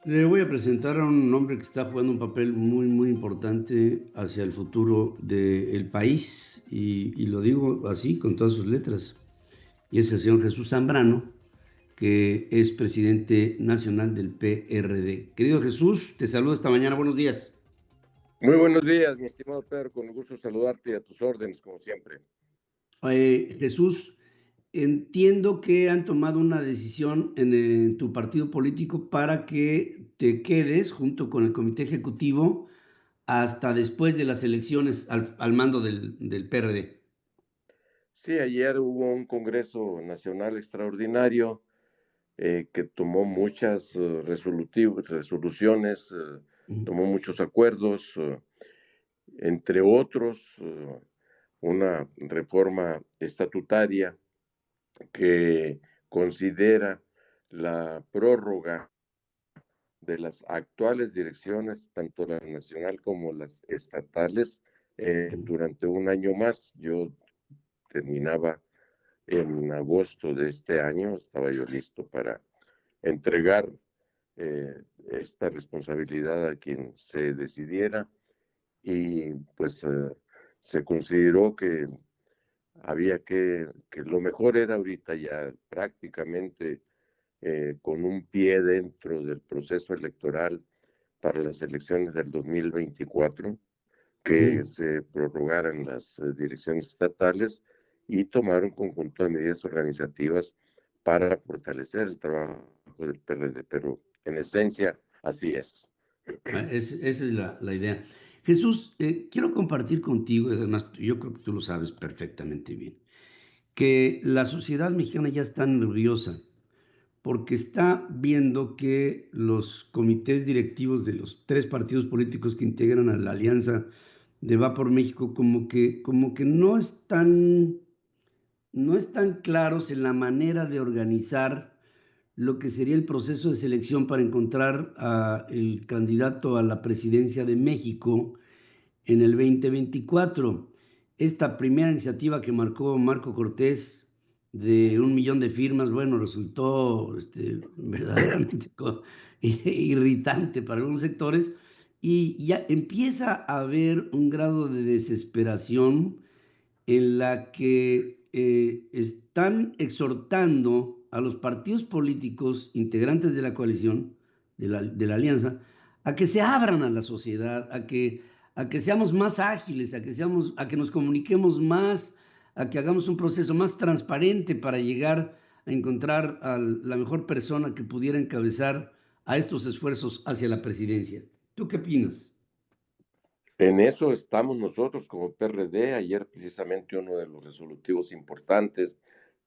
Le voy a presentar a un hombre que está jugando un papel muy, muy importante hacia el futuro del país, y lo digo así, con todas sus letras, y es el señor Jesús Zambrano, que es presidente nacional del PRD. Querido Jesús, te saludo esta mañana, buenos días. Muy buenos días, mi estimado Pedro, con gusto saludarte y a tus órdenes, como siempre. Jesús, entiendo que han tomado una decisión en tu partido político para que te quedes junto con el comité ejecutivo hasta después de las elecciones al mando del PRD. Sí, ayer hubo un Congreso Nacional extraordinario que tomó muchas resoluciones, tomó muchos acuerdos, entre otros una reforma estatutaria que considera la prórroga de las actuales direcciones, tanto la nacional como las estatales, durante un año más. Yo terminaba en agosto de este año, estaba yo listo para entregar esta responsabilidad a quien se decidiera, y pues se consideró que había que lo mejor era ahorita ya prácticamente con un pie dentro del proceso electoral para las elecciones del 2024, que se prorrogaran las direcciones estatales y tomar un conjunto de medidas organizativas para fortalecer el trabajo del PRD. Pero en esencia, así es. Esa es la idea. Jesús, quiero compartir contigo, además yo creo que tú lo sabes perfectamente bien, que la sociedad mexicana ya está nerviosa porque está viendo que los comités directivos de los 3 partidos políticos que integran a la alianza de Va por México como que no están claros en la manera de organizar lo que sería el proceso de selección para encontrar el candidato a la presidencia de México en el 2024. Esta primera iniciativa que marcó Marco Cortés de 1 millón de firmas, bueno, resultó verdaderamente irritante para algunos sectores y ya empieza a haber un grado de desesperación en la que están exhortando a los partidos políticos integrantes de la coalición, de la alianza, a que se abran a la sociedad, a que seamos más ágiles, a que nos comuniquemos más, a que hagamos un proceso más transparente para llegar a encontrar a la mejor persona que pudiera encabezar a estos esfuerzos hacia la presidencia. ¿Tú qué opinas? En eso estamos nosotros como PRD. Ayer precisamente uno de los resolutivos importantes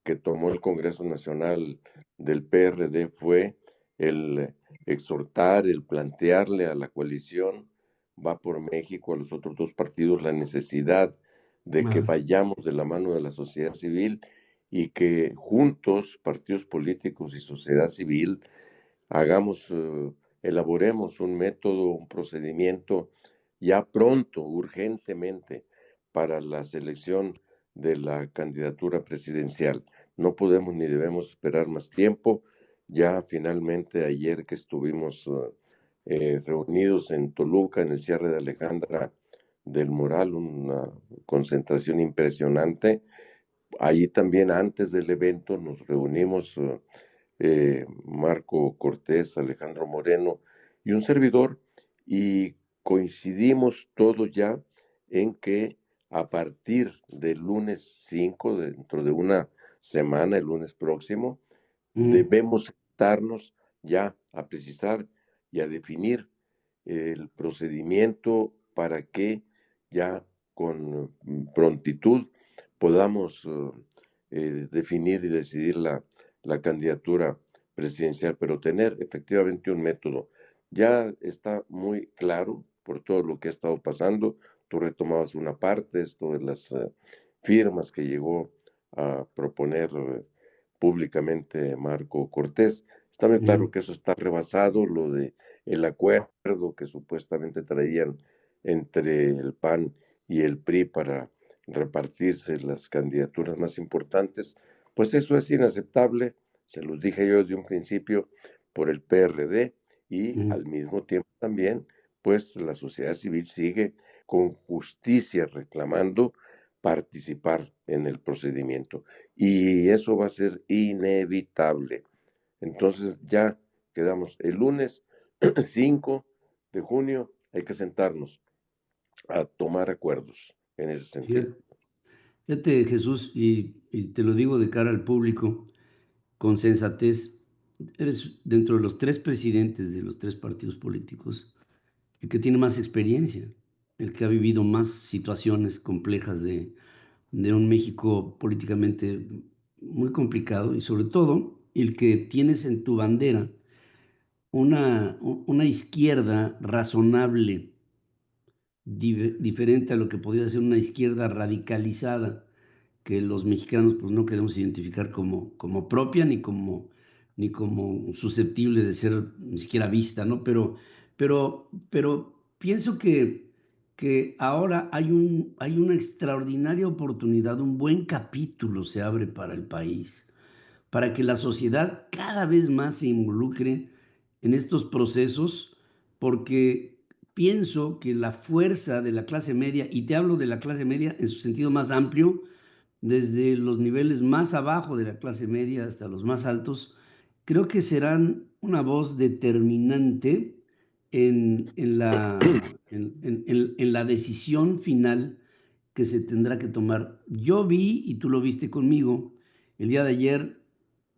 que tomó el Congreso Nacional del PRD fue el exhortar, el plantearle a la coalición Va por México, a los otros 2 partidos, la necesidad de que vayamos de la mano de la sociedad civil y que juntos, partidos políticos y sociedad civil, elaboremos un método, un procedimiento ya pronto, urgentemente, para la selección de la candidatura presidencial. No podemos ni debemos esperar más tiempo. Ya finalmente ayer que estuvimos reunidos en Toluca, en el cierre de Alejandra del Moral, una concentración impresionante. Allí también antes del evento nos reunimos Marco Cortés, Alejandro Moreno y un servidor, y coincidimos todos ya en que a partir del lunes 5, dentro de una semana, el lunes próximo, debemos sentarnos ya a precisar y a definir el procedimiento para que ya con prontitud podamos definir y decidir la candidatura presidencial, pero tener efectivamente un método. Ya está muy claro por todo lo que ha estado pasando. Tú retomabas una parte, esto de las firmas que llegó a proponer públicamente Marco Cortés. Está muy claro que eso está rebasado, lo de el acuerdo que supuestamente traían entre el PAN y el PRI para repartirse las candidaturas más importantes. Pues eso es inaceptable, se los dije yo desde un principio, por el PRD, y al mismo tiempo también, pues la sociedad civil sigue con justicia reclamando participar en el procedimiento, y eso va a ser inevitable. Entonces ya quedamos el lunes 5 de junio, hay que sentarnos a tomar acuerdos en ese sentido. Fíjate, Jesús, y te lo digo de cara al público, con sensatez, eres dentro de los 3 presidentes de los 3 partidos políticos el que tiene más experiencia, el que ha vivido más situaciones complejas de un México políticamente muy complicado, y sobre todo el que tienes en tu bandera una izquierda razonable, diferente a lo que podría ser una izquierda radicalizada, que los mexicanos pues no queremos identificar como propia ni como susceptible de ser ni siquiera vista, ¿no? Pero pienso que ahora hay una extraordinaria oportunidad, un buen capítulo se abre para el país, para que la sociedad cada vez más se involucre en estos procesos, porque pienso que la fuerza de la clase media, y te hablo de la clase media en su sentido más amplio, desde los niveles más abajo de la clase media hasta los más altos, creo que serán una voz determinante en la decisión final que se tendrá que tomar. Yo vi, y tú lo viste conmigo, el día de ayer,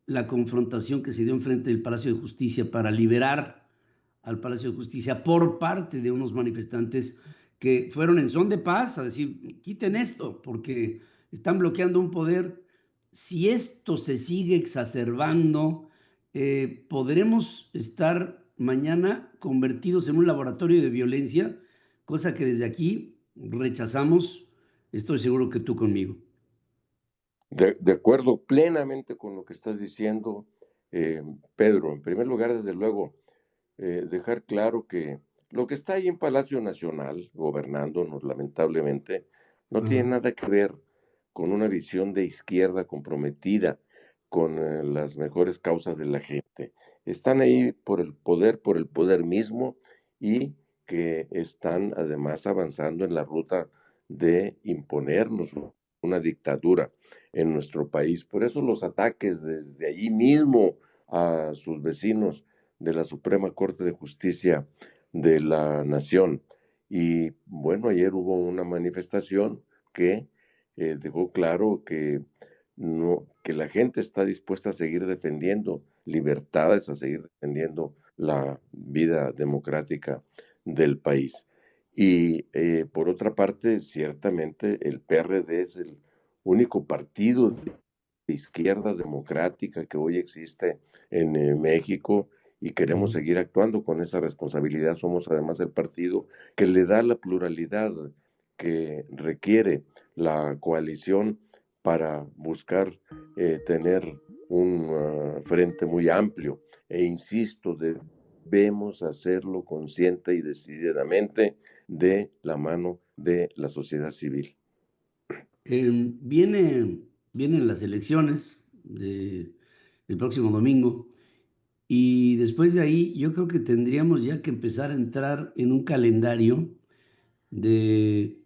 la confrontación que se dio enfrente del Palacio de Justicia para liberar al Palacio de Justicia por parte de unos manifestantes que fueron en son de paz a decir, quiten esto, porque están bloqueando un poder. Si esto se sigue exacerbando, podremos estar mañana convertidos en un laboratorio de violencia, cosa que desde aquí rechazamos. Estoy seguro que tú conmigo. De acuerdo plenamente con lo que estás diciendo, Pedro. En primer lugar, desde luego, dejar claro que lo que está ahí en Palacio Nacional, gobernándonos lamentablemente, no tiene nada que ver con una visión de izquierda comprometida con las mejores causas de la gente. Están ahí por el poder mismo, y que están además avanzando en la ruta de imponernos una dictadura en nuestro país. Por eso los ataques desde allí mismo a sus vecinos de la Suprema Corte de Justicia de la Nación. Y bueno, ayer hubo una manifestación que dejó claro que la gente está dispuesta a seguir defendiendo libertades, a seguir defendiendo la vida democrática del país. Y por otra parte, ciertamente el PRD es el único partido de izquierda democrática que hoy existe en México, y queremos seguir actuando con esa responsabilidad. Somos además el partido que le da la pluralidad que requiere la coalición para buscar tener un frente muy amplio. E insisto, debemos hacerlo consciente y decididamente de la mano de la sociedad civil. Vienen las elecciones del próximo domingo, y después de ahí yo creo que tendríamos ya que empezar a entrar en un calendario de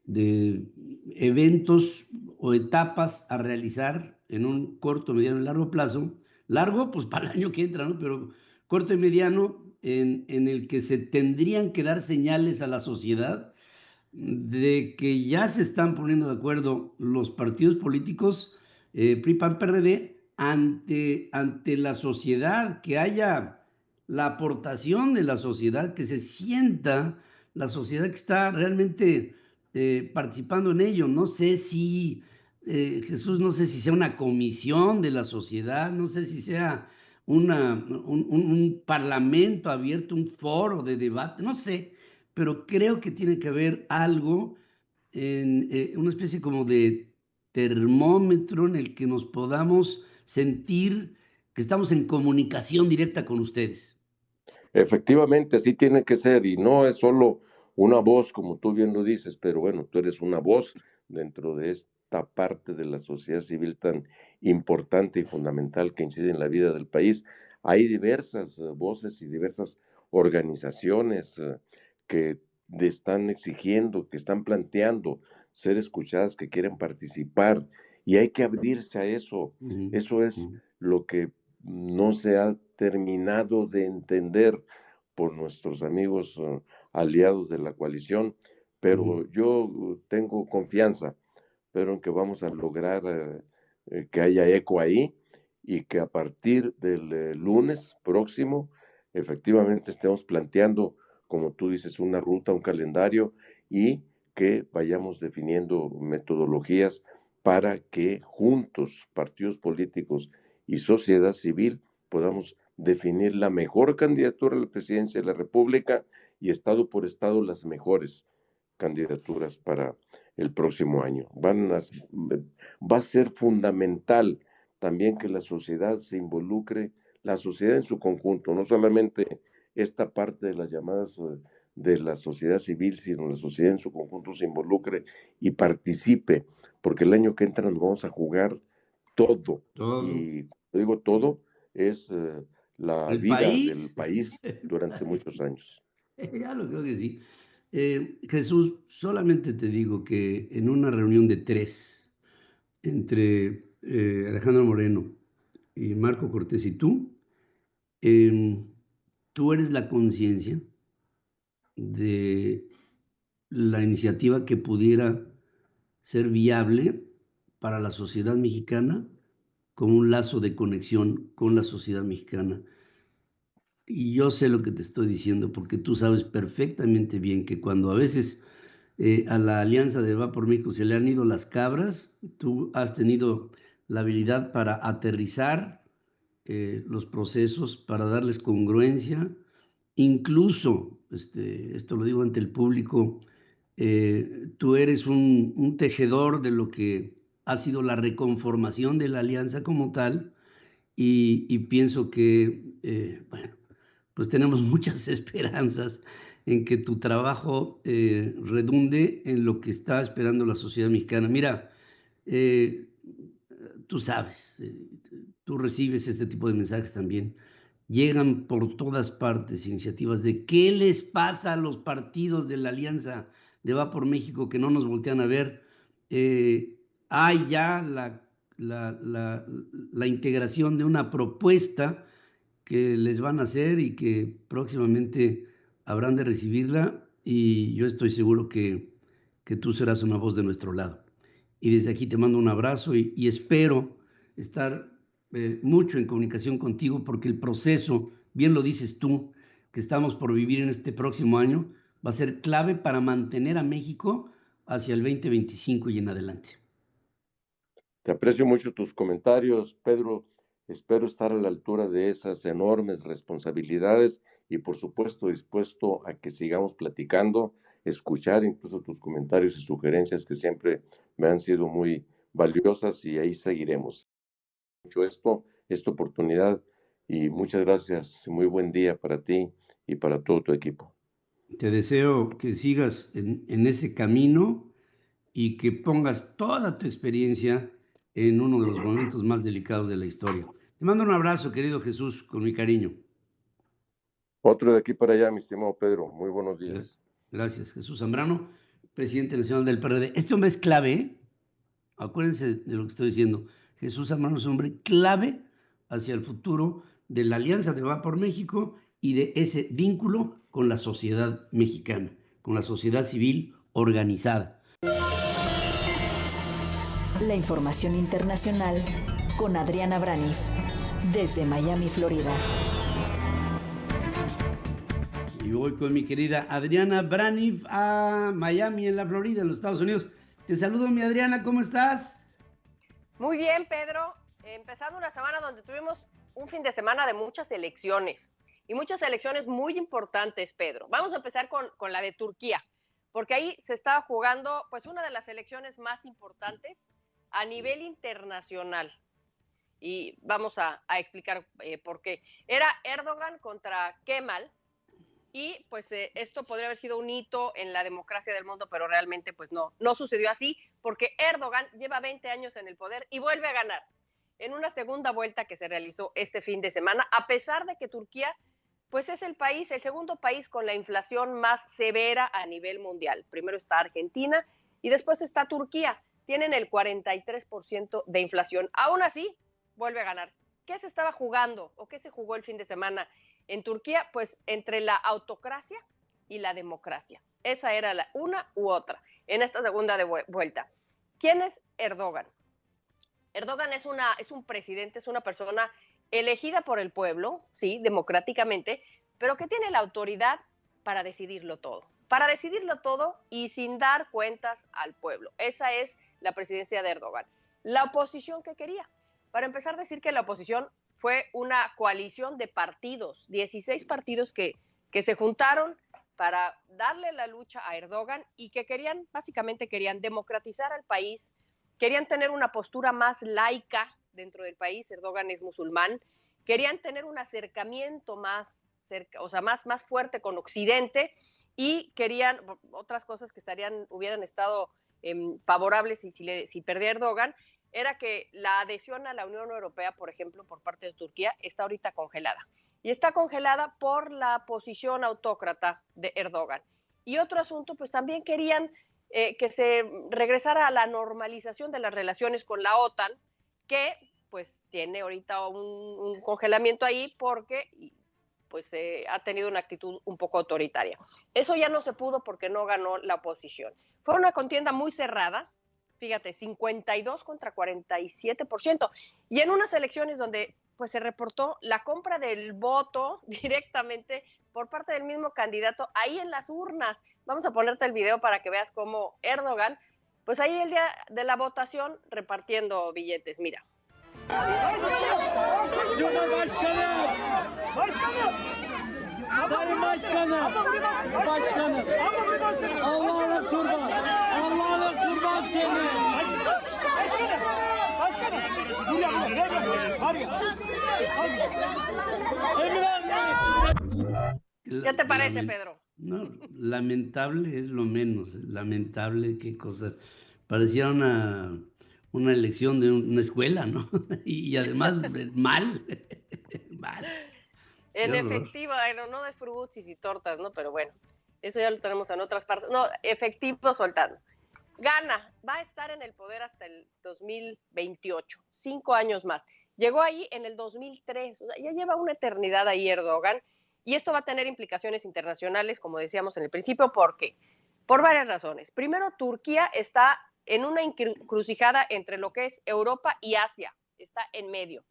eventos o etapas a realizar en un corto, mediano y largo plazo. Largo, pues para el año que entra, ¿no? Pero corto y mediano, en el que se tendrían que dar señales a la sociedad de que ya se están poniendo de acuerdo los partidos políticos, PRI, PAN, PRD, ante la sociedad, que haya la aportación de la sociedad, que se sienta la sociedad que está realmente participando en ello. No sé si, Jesús, no sé si sea una comisión de la sociedad, no sé si sea un parlamento abierto, un foro de debate, no sé, pero creo que tiene que haber algo en una especie como de termómetro en el que nos podamos sentir que estamos en comunicación directa con ustedes. Efectivamente, así tiene que ser, y no es solo una voz, como tú bien lo dices, pero bueno, tú eres una voz dentro de esta parte de la sociedad civil tan importante y fundamental que incide en la vida del país. Hay diversas voces y diversas organizaciones que están exigiendo, que están planteando ser escuchadas, que quieren participar, y hay que abrirse a eso. Eso es lo que no se ha terminado de entender por nuestros amigos aliados de la coalición, pero yo tengo confianza, pero en que vamos a lograr que haya eco ahí, y que a partir del lunes próximo efectivamente estemos planteando, como tú dices, una ruta, un calendario, y que vayamos definiendo metodologías para que juntos, partidos políticos y sociedad civil, podamos definir la mejor candidatura a la presidencia de la República, y estado por estado las mejores candidaturas para el próximo año. Va a ser fundamental también que la sociedad se involucre, la sociedad en su conjunto, no solamente esta parte de las llamadas de la sociedad civil, sino la sociedad en su conjunto se involucre y participe, porque el año que entra nos vamos a jugar todo. Y digo todo, es la vida del país durante muchos años. Ya lo creo que sí. Jesús, solamente te digo que en una reunión de 3 entre Alejandro Moreno y Marco Cortés y tú eres la conciencia de la iniciativa que pudiera ser viable para la sociedad mexicana, como un lazo de conexión con la sociedad mexicana. Y yo sé lo que te estoy diciendo, porque tú sabes perfectamente bien que cuando a veces a la Alianza de Va por México se le han ido las cabras, tú has tenido la habilidad para aterrizar los procesos, para darles congruencia, incluso, esto lo digo ante el público, tú eres un tejedor de lo que ha sido la reconformación de la alianza como tal, y pienso que, bueno, pues tenemos muchas esperanzas en que tu trabajo redunde en lo que está esperando la sociedad mexicana. Mira, eh, tú sabes, tú recibes este tipo de mensajes también. Llegan por todas partes iniciativas de qué les pasa a los partidos de la Alianza de Va por México que no nos voltean a ver. Hay ya la integración de una propuesta que les van a hacer y que próximamente habrán de recibirla, y yo estoy seguro que tú serás una voz de nuestro lado. Y desde aquí te mando un abrazo y espero estar mucho en comunicación contigo, porque el proceso, bien lo dices tú, que estamos por vivir en este próximo año, va a ser clave para mantener a México hacia el 2025 y en adelante. Te aprecio mucho tus comentarios, Pedro. Espero estar a la altura de esas enormes responsabilidades y, por supuesto, dispuesto a que sigamos platicando, escuchar incluso tus comentarios y sugerencias que siempre me han sido muy valiosas, y ahí seguiremos. Mucho esta oportunidad, y muchas gracias. Muy buen día para ti y para todo tu equipo. Te deseo que sigas en ese camino y que pongas toda tu experiencia en uno de los momentos más delicados de la historia. Te mando un abrazo, querido Jesús, con mi cariño. Otro de aquí para allá, mi estimado Pedro. Muy buenos días. Gracias, Jesús Zambrano, presidente nacional del PRD. Este hombre es clave, ¿eh? Acuérdense de lo que estoy diciendo. Jesús Zambrano es un hombre clave hacia el futuro de la Alianza de Va por México y de ese vínculo con la sociedad mexicana, con la sociedad civil organizada. La información internacional con Adriana Braniff, desde Miami, Florida. Y voy con mi querida Adriana Braniff a Miami, en la Florida, en los Estados Unidos. Te saludo, mi Adriana, ¿cómo estás? Muy bien, Pedro. Empezando una semana donde tuvimos un fin de semana de muchas elecciones, y muchas elecciones muy importantes, Pedro. Vamos a empezar con la de Turquía, porque ahí se estaba jugando pues una de las elecciones más importantes a nivel internacional. Y vamos a explicar por qué. Era Erdogan contra Kemal, y pues esto podría haber sido un hito en la democracia del mundo, pero realmente pues no sucedió así, porque Erdogan lleva 20 años en el poder y vuelve a ganar en una segunda vuelta que se realizó este fin de semana, a pesar de que Turquía pues es el segundo país con la inflación más severa a nivel mundial. Primero está Argentina y después está Turquía. Tienen el 43% de inflación. Aún así, vuelve a ganar. ¿Qué se estaba jugando o qué se jugó el fin de semana en Turquía? Pues entre la autocracia y la democracia. Esa era una u otra en esta segunda vuelta. ¿Quién es Erdogan? Erdogan es un presidente, es una persona elegida por el pueblo, sí, democráticamente, pero que tiene la autoridad para decidirlo todo. Para decidirlo todo y sin dar cuentas al pueblo. Esa es la presidencia de Erdogan. La oposición, ¿qué quería? Para empezar, decir que la oposición fue una coalición de partidos, 16 partidos que se juntaron para darle la lucha a Erdogan y que básicamente querían democratizar al país, querían tener una postura más laica dentro del país. Erdogan es musulmán. Querían tener un acercamiento más fuerte con Occidente, y querían otras cosas que hubieran estado favorables si perdía Erdogan. Era que la adhesión a la Unión Europea, por ejemplo, por parte de Turquía, está ahorita congelada. Y está congelada por la posición autócrata de Erdogan. Y otro asunto, pues también querían que se regresara a la normalización de las relaciones con la OTAN, que pues tiene ahorita un congelamiento ahí porque pues ha tenido una actitud un poco autoritaria. Eso ya no se pudo porque no ganó la oposición. Fue una contienda muy cerrada, fíjate, 52 contra 47%, y en unas elecciones donde pues se reportó la compra del voto directamente por parte del mismo candidato ahí en las urnas. Vamos a ponerte el video para que veas cómo Erdogan, pues ahí el día de la votación repartiendo billetes, mira. ¿Qué te parece, Pedro? No, lamentable es lo menos, lamentable, qué cosa. Parecía una elección de una escuela, ¿no? Y además mal. En efectivo, bueno, no de frutsis y tortas, ¿no? Pero bueno, eso ya lo tenemos en otras partes. No, efectivo soltando. Gana, va a estar en el poder hasta el 2028, 5 años más. Llegó ahí en el 2003, o sea, ya lleva una eternidad ahí Erdogan, y esto va a tener implicaciones internacionales, como decíamos en el principio, ¿por qué? Por varias razones. Primero, Turquía está en una encrucijada entre lo que es Europa y Asia, está en medio.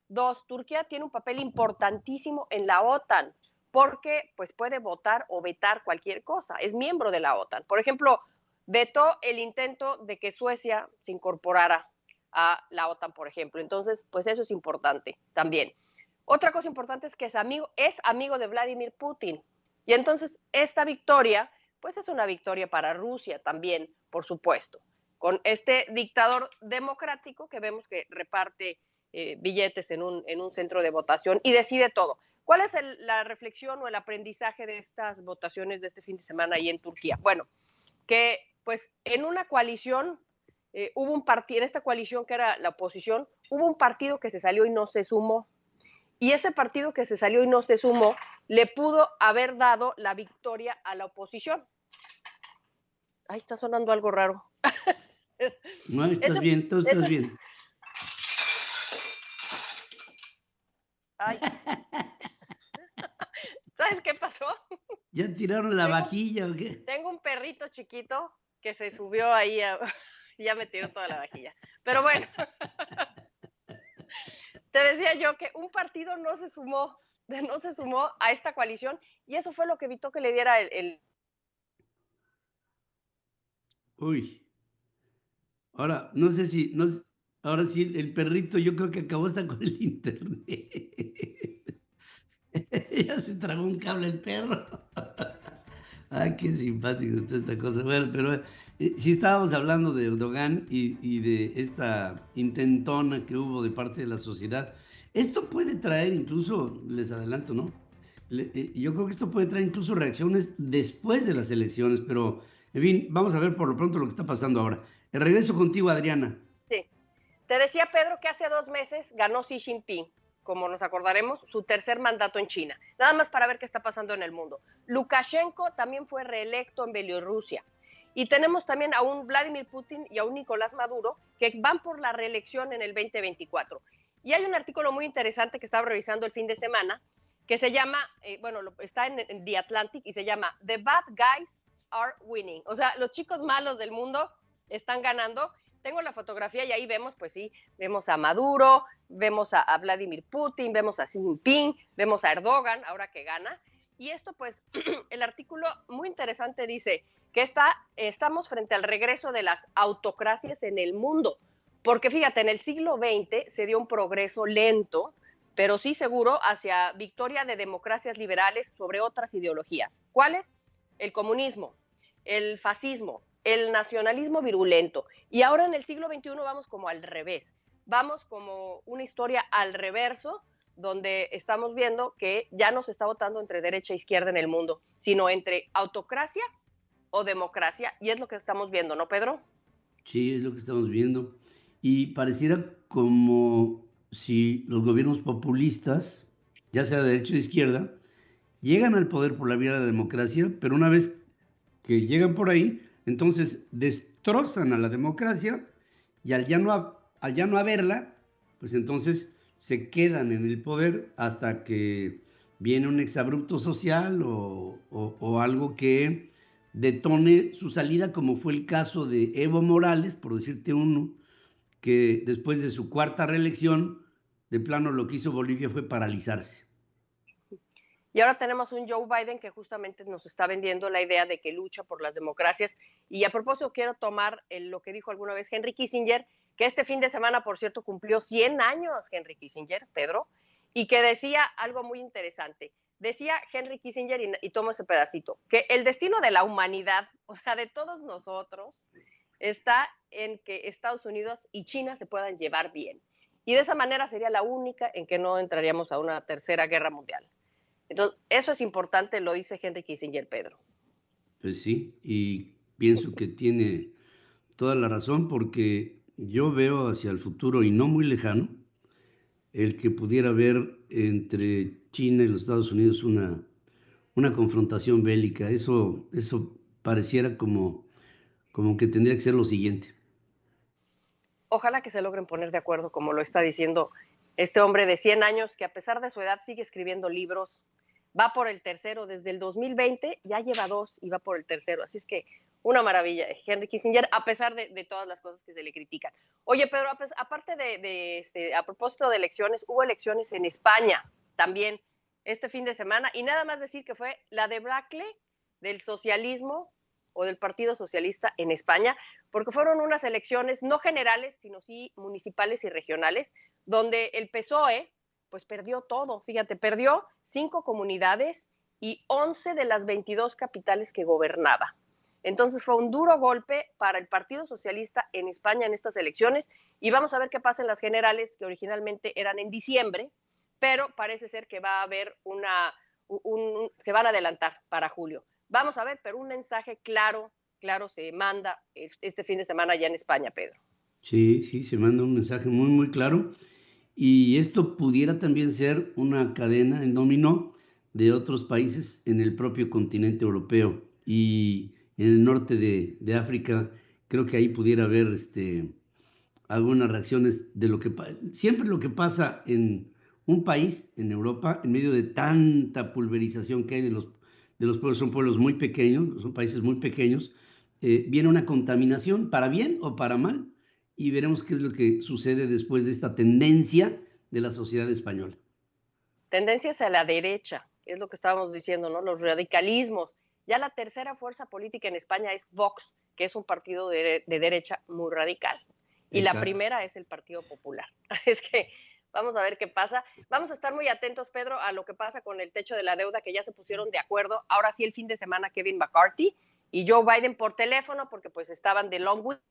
2, Turquía tiene un papel importantísimo en la OTAN, porque pues puede votar o vetar cualquier cosa, es miembro de la OTAN. Por ejemplo, vetó el intento de que Suecia se incorporara a la OTAN, por ejemplo. Entonces, pues eso es importante también. Otra cosa importante es que es amigo de Vladimir Putin. Y entonces esta victoria, pues es una victoria para Rusia también, por supuesto, con este dictador democrático que vemos que reparte billetes en un centro de votación y decide todo. ¿Cuál es la reflexión o el aprendizaje de estas votaciones de este fin de semana ahí en Turquía? Bueno, que pues en una coalición, hubo un partido, en esta coalición que era la oposición, hubo un partido que se salió y no se sumó. Y ese partido que se salió y no se sumó le pudo haber dado la victoria a la oposición. Ay, está sonando algo raro. No, estás bien, tú estás bien. Ay. ¿Sabes qué pasó? ¿Ya tiraron la vajilla o qué? Tengo un perrito chiquito que se subió ahí, ya me tiró toda la vajilla. Pero bueno, te decía yo que un partido no se sumó a esta coalición y eso fue lo que evitó que le diera el... Uy. Ahora, no sé si... ahora sí, el perrito yo creo que acabó hasta con el internet. Ya se tragó un cable el perro. Ay, qué simpático está esta cosa. Bueno, pero si estábamos hablando de Erdogan y de esta intentona que hubo de parte de la sociedad, esto puede traer incluso, les adelanto, ¿no? Yo creo que esto puede traer incluso reacciones después de las elecciones, pero en fin, vamos a ver por lo pronto lo que está pasando ahora. Regreso contigo, Adriana. Sí. Te decía, Pedro, que hace 2 meses ganó Xi Jinping, como nos acordaremos, su tercer mandato en China. Nada más para ver qué está pasando en el mundo. Lukashenko también fue reelecto en Bielorrusia. Y tenemos también a un Vladimir Putin y a un Nicolás Maduro que van por la reelección en el 2024. Y hay un artículo muy interesante que estaba revisando el fin de semana que se llama, está en The Atlantic y se llama The Bad Guys Are Winning. O sea, los chicos malos del mundo están ganando. Tengo la fotografía y ahí vemos, pues sí, vemos a Maduro, vemos a Vladimir Putin, vemos a Xi Jinping, vemos a Erdogan, ahora que gana. Y esto, pues, el artículo muy interesante dice que estamos frente al regreso de las autocracias en el mundo. Porque fíjate, en el siglo XX se dio un progreso lento, pero sí seguro, hacia victoria de democracias liberales sobre otras ideologías. ¿Cuáles? El comunismo, el fascismo, el nacionalismo virulento. Y ahora en el siglo XXI vamos como al revés. Vamos como una historia al reverso, donde estamos viendo que ya no se está votando entre derecha e izquierda en el mundo, sino entre autocracia o democracia. Y es lo que estamos viendo, ¿no, Pedro? Sí, es lo que estamos viendo. Y pareciera como si los gobiernos populistas, ya sea de derecha o de izquierda, llegan al poder por la vía de la democracia, pero una vez que llegan por ahí, entonces destrozan a la democracia y al ya no haberla, pues entonces se quedan en el poder hasta que viene un exabrupto social o algo que detone su salida, como fue el caso de Evo Morales, por decirte uno, que después de su 4ª reelección, de plano lo que hizo Bolivia fue paralizarse. Y ahora tenemos un Joe Biden que justamente nos está vendiendo la idea de que lucha por las democracias. Y a propósito, quiero tomar lo que dijo alguna vez Henry Kissinger, que este fin de semana, por cierto, cumplió 100 años Henry Kissinger, Pedro, y que decía algo muy interesante. Decía Henry Kissinger, y tomo ese pedacito, que el destino de la humanidad, o sea, de todos nosotros, está en que Estados Unidos y China se puedan llevar bien. Y de esa manera sería la única en que no entraríamos a una tercera guerra mundial. Entonces, eso es importante, lo dice Henry Kissinger, Pedro. Pues sí, y pienso que tiene toda la razón, porque yo veo hacia el futuro, y no muy lejano, el que pudiera haber entre China y los Estados Unidos una confrontación bélica. Eso pareciera como que tendría que ser lo siguiente. Ojalá que se logren poner de acuerdo, como lo está diciendo este hombre de 100 años, que a pesar de su edad sigue escribiendo libros, va por el tercero, desde el 2020 ya lleva 2 y va por el tercero, así es que una maravilla, Henry Kissinger, a pesar de todas las cosas que se le critican. Oye, Pedro, aparte a propósito de elecciones, hubo elecciones en España también este fin de semana, y nada más decir que fue la debacle del socialismo o del Partido Socialista en España, porque fueron unas elecciones no generales, sino sí municipales y regionales, donde el PSOE pues perdió todo, fíjate, perdió 5 comunidades y 11 de las 22 capitales que gobernaba. Entonces fue un duro golpe para el Partido Socialista en España en estas elecciones, y vamos a ver qué pasa en las generales, que originalmente eran en diciembre, pero parece ser que va a haber se van a adelantar para julio. Vamos a ver, pero un mensaje claro se manda este fin de semana ya en España, Pedro. Sí, se manda un mensaje muy, muy claro. Y esto pudiera también ser una cadena en dominó de otros países en el propio continente europeo y en el norte de África. Creo que ahí pudiera haber algunas reacciones de siempre lo que pasa en un país, en Europa, en medio de tanta pulverización que hay de los pueblos. Son pueblos muy pequeños, son países muy pequeños, viene una contaminación, para bien o para mal, y veremos qué es lo que sucede después de esta tendencia de la sociedad española. Tendencias a la derecha, es lo que estábamos diciendo, ¿no? Los radicalismos. Ya la tercera fuerza política en España es Vox, que es un partido de derecha muy radical. Y Exacto. La primera es el Partido Popular. Así es que vamos a ver qué pasa. Vamos a estar muy atentos, Pedro, a lo que pasa con el techo de la deuda, que ya se pusieron de acuerdo. Ahora sí, el fin de semana, Kevin McCarthy y Joe Biden por teléfono, porque pues estaban de long weekend.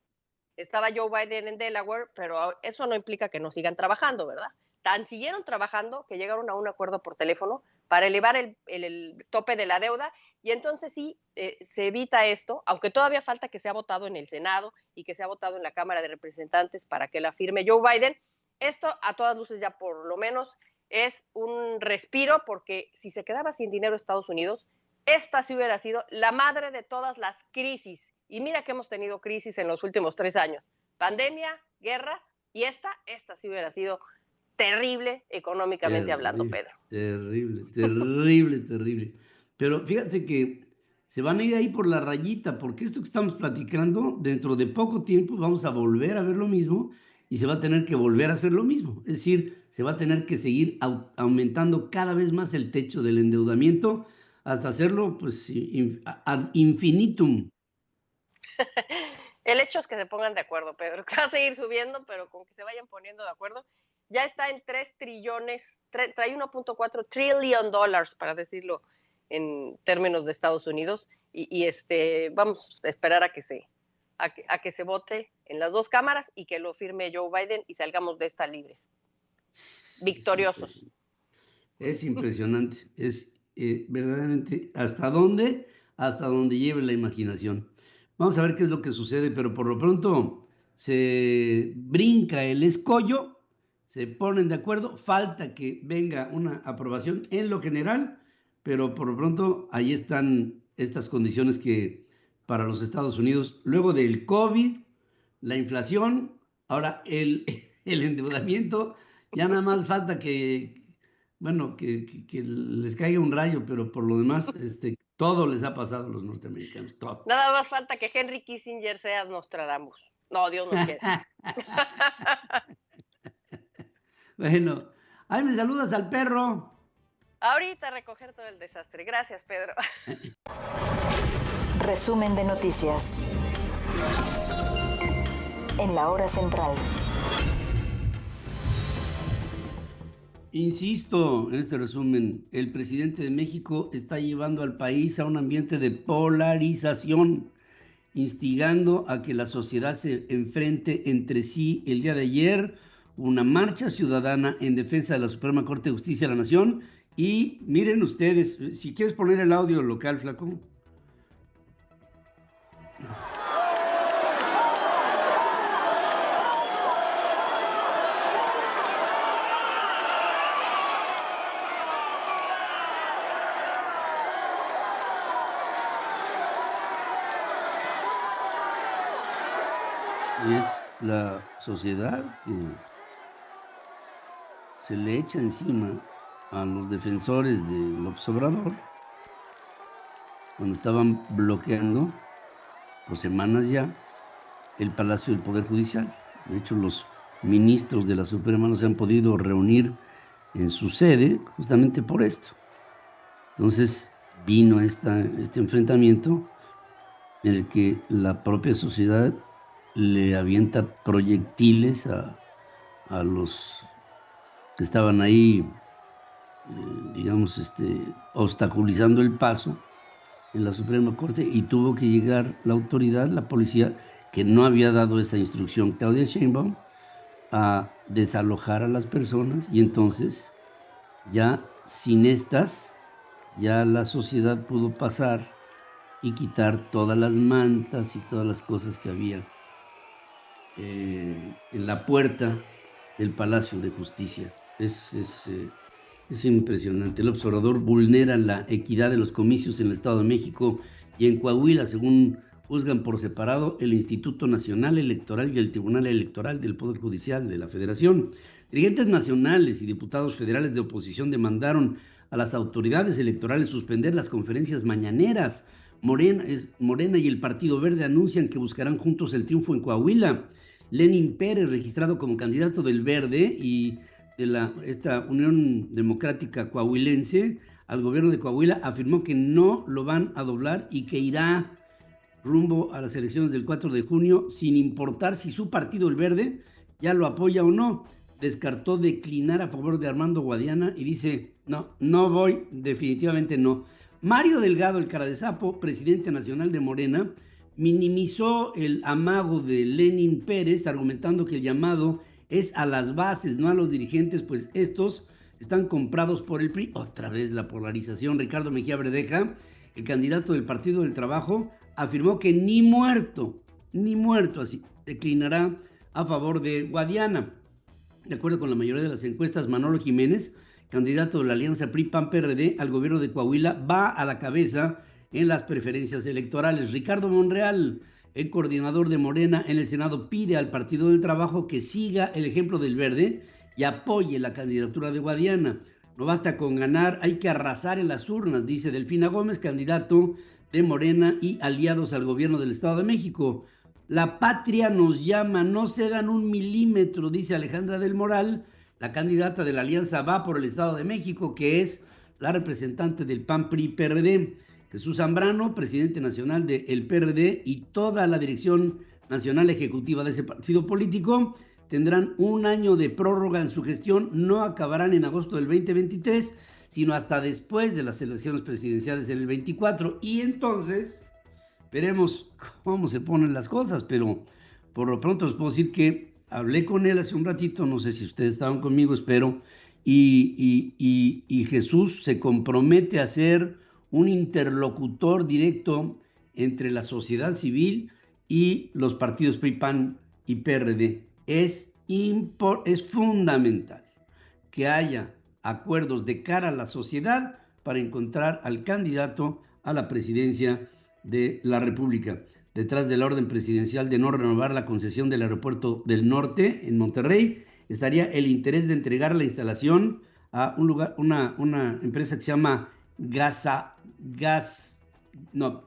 Estaba Joe Biden en Delaware, pero eso no implica que no sigan trabajando, ¿verdad? Tan siguieron trabajando que llegaron a un acuerdo por teléfono para elevar el tope de la deuda, y entonces sí se evita esto, aunque todavía falta que sea votado en el Senado y que sea votado en la Cámara de Representantes para que la firme Joe Biden. Esto a todas luces ya por lo menos es un respiro, porque si se quedaba sin dinero Estados Unidos, esta sí hubiera sido la madre de todas las crisis. Y mira que hemos tenido crisis en los últimos 3 años. Pandemia, guerra, y esta sí hubiera sido terrible económicamente hablando, Pedro. Terrible. Pero fíjate que se van a ir ahí por la rayita, porque esto que estamos platicando, dentro de poco tiempo vamos a volver a ver lo mismo y se va a tener que volver a hacer lo mismo. Es decir, se va a tener que seguir aumentando cada vez más el techo del endeudamiento hasta hacerlo pues ad infinitum. El hecho es que se pongan de acuerdo, Pedro, que va a seguir subiendo, pero con que se vayan poniendo de acuerdo. Ya está en 3 trillones, trae 1.4 trillion dólares, para decirlo en términos de Estados Unidos, y vamos a esperar a que se vote en las 2 cámaras y que lo firme Joe Biden y salgamos de esta libres, victoriosos. Es impresionante, es verdaderamente hasta dónde lleve la imaginación. Vamos a ver qué es lo que sucede, pero por lo pronto se brinca el escollo, se ponen de acuerdo, falta que venga una aprobación en lo general, pero por lo pronto ahí están estas condiciones que para los Estados Unidos, luego del COVID, la inflación, ahora el endeudamiento, ya nada más falta que les caiga un rayo, pero por lo demás, todo les ha pasado a los norteamericanos, todo. Nada más falta que Henry Kissinger sea Nostradamus. No, Dios no quiera. Bueno, ahí me saludas al perro. Ahorita recoger todo el desastre. Gracias, Pedro. Resumen de noticias. En la hora central. Insisto en este resumen, el presidente de México está llevando al país a un ambiente de polarización, instigando a que la sociedad se enfrente entre sí. El día de ayer, una marcha ciudadana en defensa de la Suprema Corte de Justicia de la Nación. Y miren ustedes, si quieres poner el audio local, Flaco. Es la sociedad que se le echa encima a los defensores de López Obrador cuando estaban bloqueando por semanas ya el Palacio del Poder Judicial. De hecho, los ministros de la Suprema no se han podido reunir en su sede justamente por esto. Entonces vino este enfrentamiento en el que la propia sociedad le avienta proyectiles a los que estaban ahí, obstaculizando el paso en la Suprema Corte, y tuvo que llegar la autoridad, la policía, que no había dado esa instrucción, Claudia Sheinbaum, a desalojar a las personas, y entonces ya sin estas, ya la sociedad pudo pasar y quitar todas las mantas y todas las cosas que había en la puerta del Palacio de Justicia. Es impresionante. El observador vulnera la equidad de los comicios en el Estado de México y en Coahuila, según juzgan por separado el Instituto Nacional Electoral y el Tribunal Electoral del Poder Judicial de la Federación. Dirigentes nacionales y diputados federales de oposición demandaron a las autoridades electorales suspender las conferencias mañaneras. Morena y el Partido Verde anuncian que buscarán juntos el triunfo en Coahuila. Lenin Pérez, registrado como candidato del Verde y de esta Unión Democrática Coahuilense al gobierno de Coahuila, afirmó que no lo van a doblar y que irá rumbo a las elecciones del 4 de junio sin importar si su partido, el Verde, ya lo apoya o no. Descartó declinar a favor de Armando Guadiana y dice, no voy, definitivamente no. Mario Delgado, el cara de sapo, presidente nacional de Morena, minimizó el amago de Lenin Pérez, argumentando que el llamado es a las bases, no a los dirigentes, pues estos están comprados por el PRI. Otra vez la polarización. Ricardo Mejía Verdeja, el candidato del Partido del Trabajo, afirmó que ni muerto, así, declinará a favor de Guadiana. De acuerdo con la mayoría de las encuestas, Manolo Jiménez, candidato de la alianza PRI-PAN-PRD al gobierno de Coahuila, va a la cabeza en las preferencias electorales. Ricardo Monreal, el coordinador de Morena en el Senado, pide al Partido del Trabajo que siga el ejemplo del Verde y apoye la candidatura de Guadiana. No basta con ganar, hay que arrasar en las urnas, dice Delfina Gómez, candidato de Morena y aliados al gobierno del Estado de México. La patria nos llama, no cedan un milímetro, dice Alejandra del Moral, la candidata de la Alianza Va por el Estado de México, que es la representante del PAN-PRI-PRD. Jesús Zambrano, presidente nacional del PRD, y toda la dirección nacional ejecutiva de ese partido político tendrán un año de prórroga en su gestión. No acabarán en agosto del 2023, sino hasta después de las elecciones presidenciales en el 24. Y entonces veremos cómo se ponen las cosas, pero por lo pronto les puedo decir que hablé con él hace un ratito, no sé si ustedes estaban conmigo, espero, y Jesús se compromete a ser un interlocutor directo entre la sociedad civil y los partidos PRI, PAN y PRD. Es fundamental que haya acuerdos de cara a la sociedad para encontrar al candidato a la presidencia de la República. Detrás de la orden presidencial de no renovar la concesión del Aeropuerto del Norte en Monterrey estaría el interés de entregar la instalación a una empresa que se llama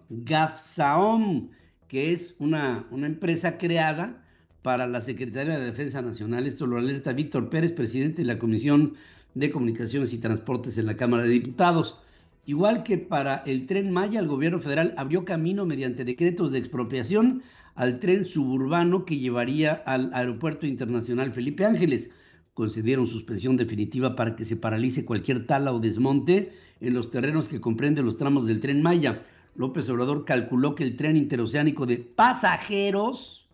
Gafsaom, que es una empresa creada para la Secretaría de Defensa Nacional. Esto lo alerta Víctor Pérez, presidente de la Comisión de Comunicaciones y Transportes en la Cámara de Diputados. Igual que para el Tren Maya, el gobierno federal abrió camino mediante decretos de expropiación al tren suburbano que llevaría al Aeropuerto Internacional Felipe Ángeles. Concedieron suspensión definitiva para que se paralice cualquier tala o desmonte en los terrenos que comprenden los tramos del Tren Maya. López Obrador calculó que el tren interoceánico de pasajeros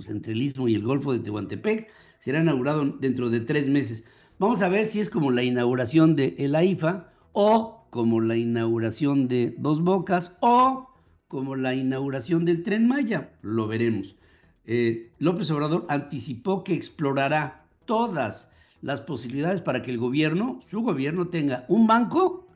entre el Istmo y el Golfo de Tehuantepec será inaugurado dentro de 3 meses. Vamos a ver si es como la inauguración de el AIFA o como la inauguración de Dos Bocas o como la inauguración del Tren Maya. Lo veremos. López Obrador anticipó que explorará todas las posibilidades para que el gobierno, su gobierno, tenga un banco,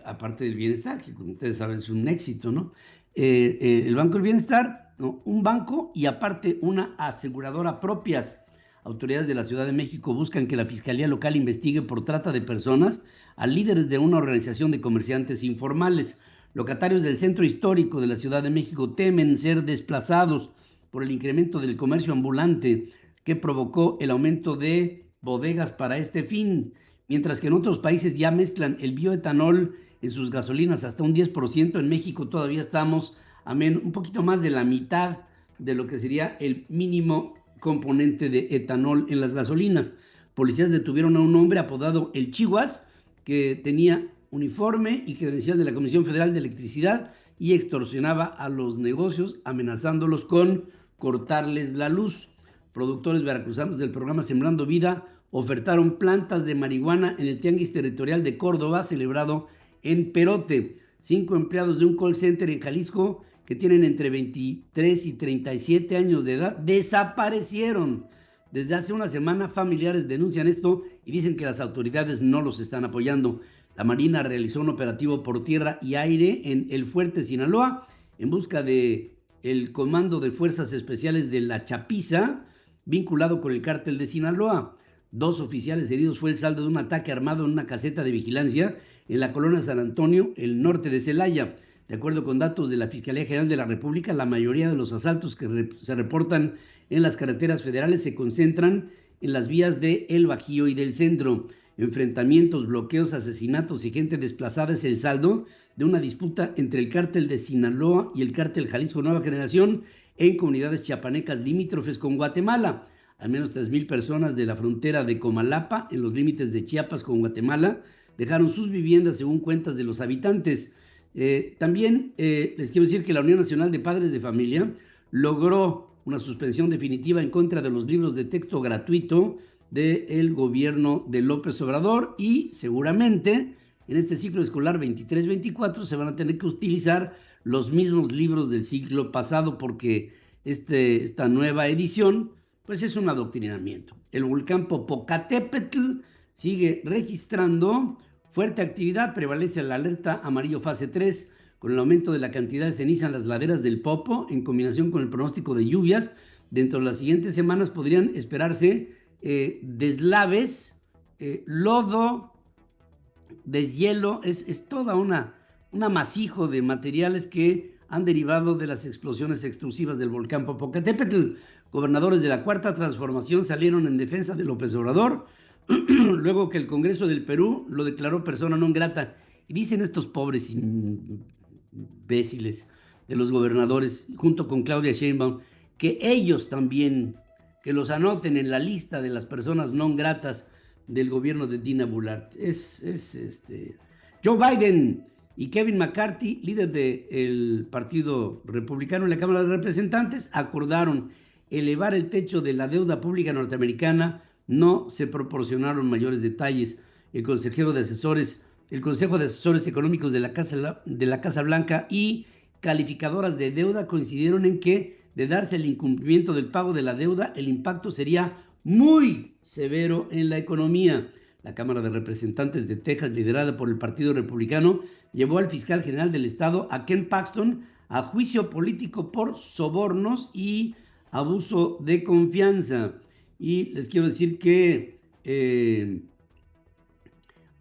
aparte del bienestar, que como ustedes saben es un éxito, ¿no? El Banco del Bienestar, ¿no? Un banco y aparte una aseguradora propias. Autoridades de la Ciudad de México buscan que la Fiscalía Local investigue por trata de personas a líderes de una organización de comerciantes informales. Locatarios del centro histórico de la Ciudad de México temen ser desplazados por el incremento del comercio ambulante que provocó el aumento de bodegas para este fin, mientras que en otros países ya mezclan el bioetanol en sus gasolinas hasta un 10%, en México todavía estamos a un poquito más de la mitad de lo que sería el mínimo componente de etanol en las gasolinas. Policías detuvieron a un hombre apodado El Chihuas, que tenía uniforme y credencial de la Comisión Federal de Electricidad y extorsionaba a los negocios amenazándolos con cortarles la luz. Productores veracruzanos del programa Sembrando Vida ofertaron plantas de marihuana en el Tianguis Territorial de Córdoba, celebrado en Perote. 5 empleados de un call center en Jalisco que tienen entre 23 y 37 años de edad desaparecieron. Desde hace una semana, familiares denuncian esto y dicen que las autoridades no los están apoyando. La Marina realizó un operativo por tierra y aire en El Fuerte, Sinaloa, en busca de el Comando de Fuerzas Especiales de la Chapiza, vinculado con el cártel de Sinaloa. 2 oficiales heridos fue el saldo de un ataque armado en una caseta de vigilancia en la colonia San Antonio, el norte de Celaya. De acuerdo con datos de la Fiscalía General de la República, la mayoría de los asaltos que se reportan en las carreteras federales se concentran en las vías de El Bajío y del Centro. Enfrentamientos, bloqueos, asesinatos y gente desplazada es el saldo de una disputa entre el cártel de Sinaloa y el cártel Jalisco Nueva Generación en comunidades chiapanecas limítrofes con Guatemala. Al menos 3,000 personas de la frontera de Comalapa, en los límites de Chiapas con Guatemala, dejaron sus viviendas según cuentas de los habitantes. También les quiero decir que la Unión Nacional de Padres de Familia logró una suspensión definitiva en contra de los libros de texto gratuito del gobierno de López Obrador y seguramente en este ciclo escolar 23-24 se van a tener que utilizar los mismos libros del ciclo pasado porque esta nueva edición pues es un adoctrinamiento. El volcán Popocatépetl sigue registrando fuerte actividad, prevalece la alerta amarillo fase 3 con el aumento de la cantidad de ceniza en las laderas del Popo en combinación con el pronóstico de lluvias. Dentro de las siguientes semanas podrían esperarse deslaves, lodo, deshielo, es toda un amasijo de materiales que han derivado de las explosiones extrusivas del volcán Popocatépetl. Gobernadores de la Cuarta Transformación salieron en defensa de López Obrador, luego que el Congreso del Perú lo declaró persona non grata. Y dicen estos pobres imbéciles de los gobernadores, junto con Claudia Sheinbaum, que ellos también, que los anoten en la lista de las personas non gratas del gobierno de Dina Boluarte. Joe Biden y Kevin McCarthy, líder del Partido Republicano en la Cámara de Representantes, acordaron elevar el techo de la deuda pública norteamericana. No se proporcionaron mayores detalles. El Consejo de Asesores Económicos de la Casa Blanca y calificadoras de deuda coincidieron en que, de darse el incumplimiento del pago de la deuda, el impacto sería muy severo en la economía. La Cámara de Representantes de Texas, liderada por el Partido Republicano, llevó al fiscal general del estado, a Ken Paxton, a juicio político por sobornos y abuso de confianza. Y les quiero decir que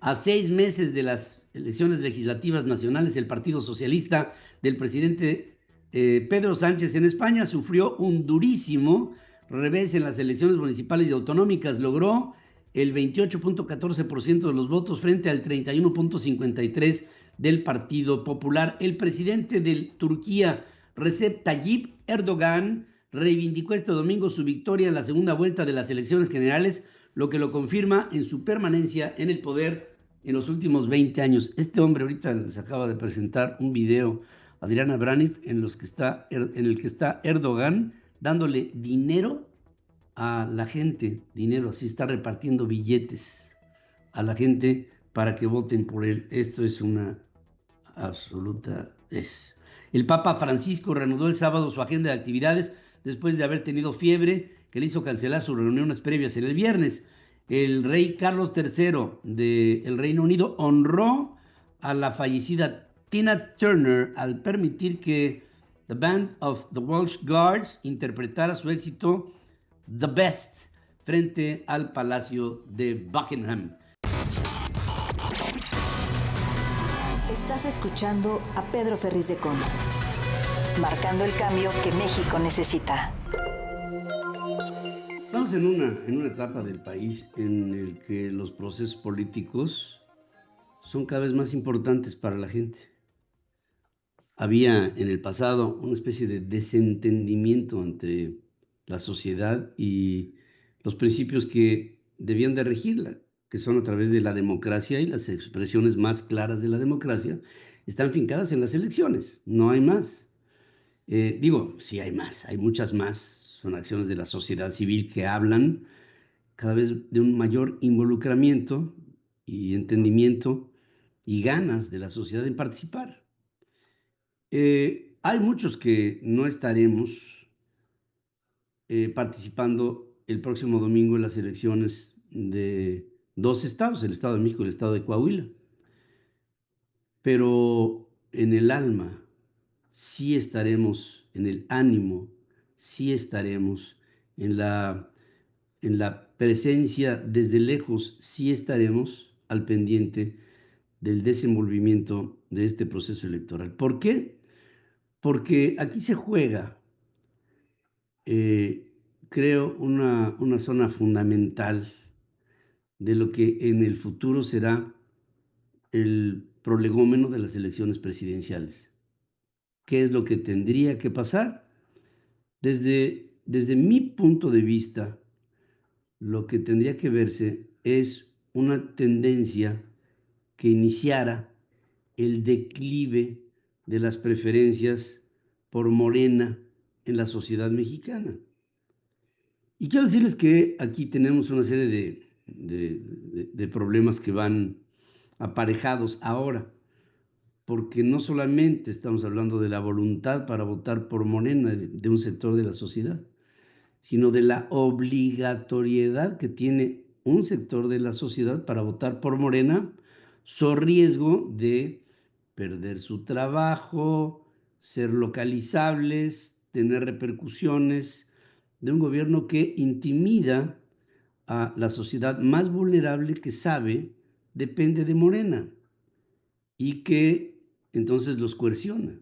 a 6 meses de las elecciones legislativas nacionales, el Partido Socialista del presidente Pedro Sánchez en España sufrió un durísimo revés en las elecciones municipales y autonómicas. Logró el 28.14% de los votos frente al 31.53% del Partido Popular. El presidente de Turquía, Recep Tayyip Erdogan, reivindicó este domingo su victoria en la segunda vuelta de las elecciones generales, lo que lo confirma en su permanencia en el poder en los últimos 20 años. Este hombre ahorita les acaba de presentar un video a Adriana Braniff en el que está Erdogan dándole dinero a la gente, dinero, así está repartiendo billetes a la gente para que voten por él. Esto es una absoluta... El Papa Francisco reanudó el sábado su agenda de actividades después de haber tenido fiebre que le hizo cancelar sus reuniones previas en el viernes. El rey Carlos III del Reino Unido honró a la fallecida Tina Turner al permitir que The Band of the Welsh Guards interpretara su éxito The Best frente al Palacio de Buckingham. Estás escuchando a Pedro Ferriz de Con, marcando el cambio que México necesita. Estamos en una etapa del país en el que los procesos políticos son cada vez más importantes para la gente. Había en el pasado una especie de desentendimiento entre la sociedad y los principios que debían de regirla, que son a través de la democracia, y las expresiones más claras de la democracia están fincadas en las elecciones, no hay más. Sí hay más, hay muchas más, son acciones de la sociedad civil que hablan cada vez de un mayor involucramiento y entendimiento y ganas de la sociedad en participar. Hay muchos que no estaremos participando el próximo domingo en las elecciones de dos estados, el Estado de México y el Estado de Coahuila. Pero en el alma sí estaremos, en el ánimo sí estaremos, en la presencia desde lejos sí estaremos al pendiente del desenvolvimiento de este proceso electoral. ¿Por qué? Porque aquí se juega, creo, una zona fundamental de lo que en el futuro será el prolegómeno de las elecciones presidenciales. ¿Qué es lo que tendría que pasar? Desde mi punto de vista, lo que tendría que verse es una tendencia que iniciara el declive de las preferencias por Morena en la sociedad mexicana. Y quiero decirles que aquí tenemos una serie de problemas que van aparejados ahora, porque no solamente estamos hablando de la voluntad para votar por Morena de un sector de la sociedad, sino de la obligatoriedad que tiene un sector de la sociedad para votar por Morena, so riesgo de perder su trabajo, ser localizables, tener repercusiones de un gobierno que intimida a la sociedad más vulnerable que sabe depende de Morena y que entonces los coerciona.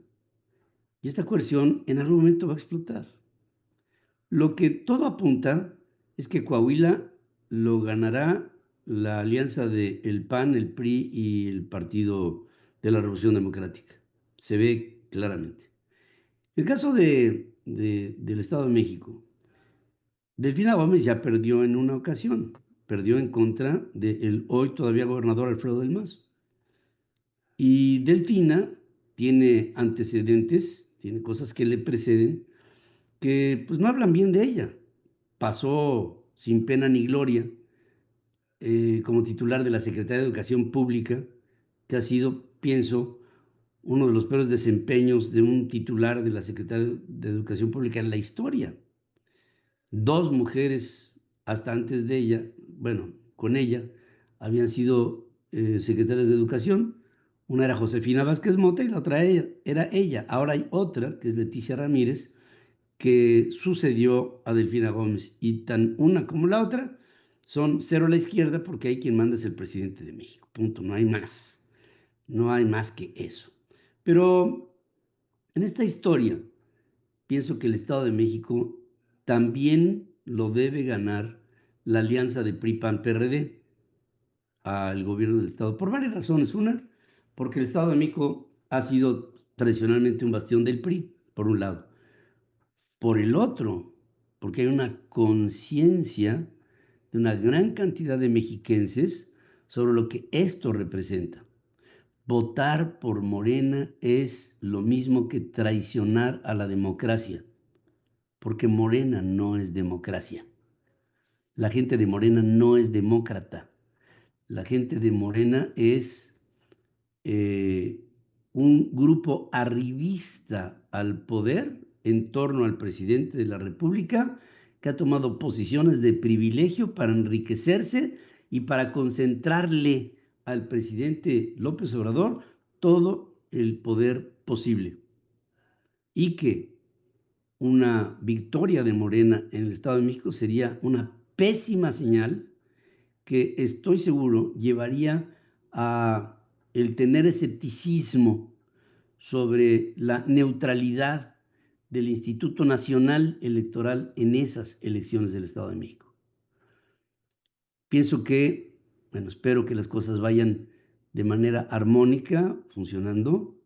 Y esta coerción en algún momento va a explotar. Lo que todo apunta es que Coahuila lo ganará la alianza del PAN, el PRI y el Partido de la Revolución Democrática. Se ve claramente. En el caso del Estado de México, Delfina Gómez ya perdió en una ocasión. Perdió en contra del hoy todavía gobernador Alfredo del Mazo. Y Delfina tiene antecedentes, tiene cosas que le preceden, que pues no hablan bien de ella. Pasó sin pena ni gloria como titular de la Secretaría de Educación Pública, que ha sido, pienso, uno de los peores desempeños de un titular de la Secretaría de Educación Pública en la historia. 2 mujeres hasta antes de ella, bueno, con ella, habían sido secretarias de Educación. Una era Josefina Vázquez Mota y la otra era ella. Ahora hay otra, que es Leticia Ramírez, que sucedió a Delfina Gómez. Y tan una como la otra son cero a la izquierda, porque ahí quien manda es el presidente de México. Punto, no hay más. No hay más que eso. Pero en esta historia pienso que el Estado de México también lo debe ganar la alianza de PRI-PAN-PRD al gobierno del Estado, por varias razones. Una, porque el Estado de México ha sido tradicionalmente un bastión del PRI, por un lado. Por el otro, porque hay una conciencia de una gran cantidad de mexiquenses sobre lo que esto representa. Votar por Morena es lo mismo que traicionar a la democracia, porque Morena no es democracia. La gente de Morena no es demócrata. La gente de Morena es un grupo arribista al poder en torno al presidente de la República, que ha tomado posiciones de privilegio para enriquecerse y para concentrarle al presidente López Obrador todo el poder posible. Y que una victoria de Morena en el Estado de México sería una pésima señal que estoy seguro llevaría a el tener escepticismo sobre la neutralidad del Instituto Nacional Electoral en esas elecciones del Estado de México. Pienso que, bueno, espero que las cosas vayan de manera armónica, funcionando,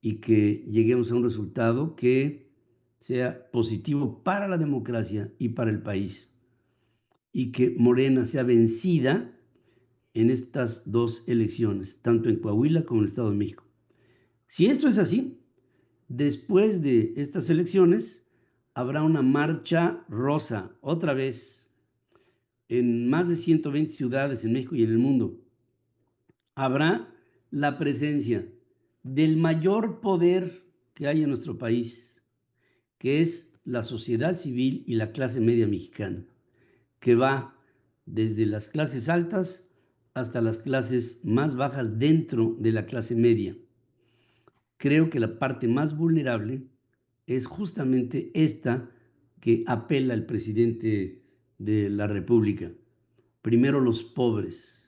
y que lleguemos a un resultado que sea positivo para la democracia y para el país, y que Morena sea vencida en estas dos elecciones, tanto en Coahuila como en el Estado de México. Si esto es así, después de estas elecciones habrá una marcha rosa, otra vez, en más de 120 ciudades en México y en el mundo. Habrá la presencia del mayor poder que hay en nuestro país, que es la sociedad civil y la clase media mexicana, que va desde las clases altas hasta las clases más bajas dentro de la clase media. Creo que la parte más vulnerable es justamente esta que apela el presidente de la República. Primero los pobres,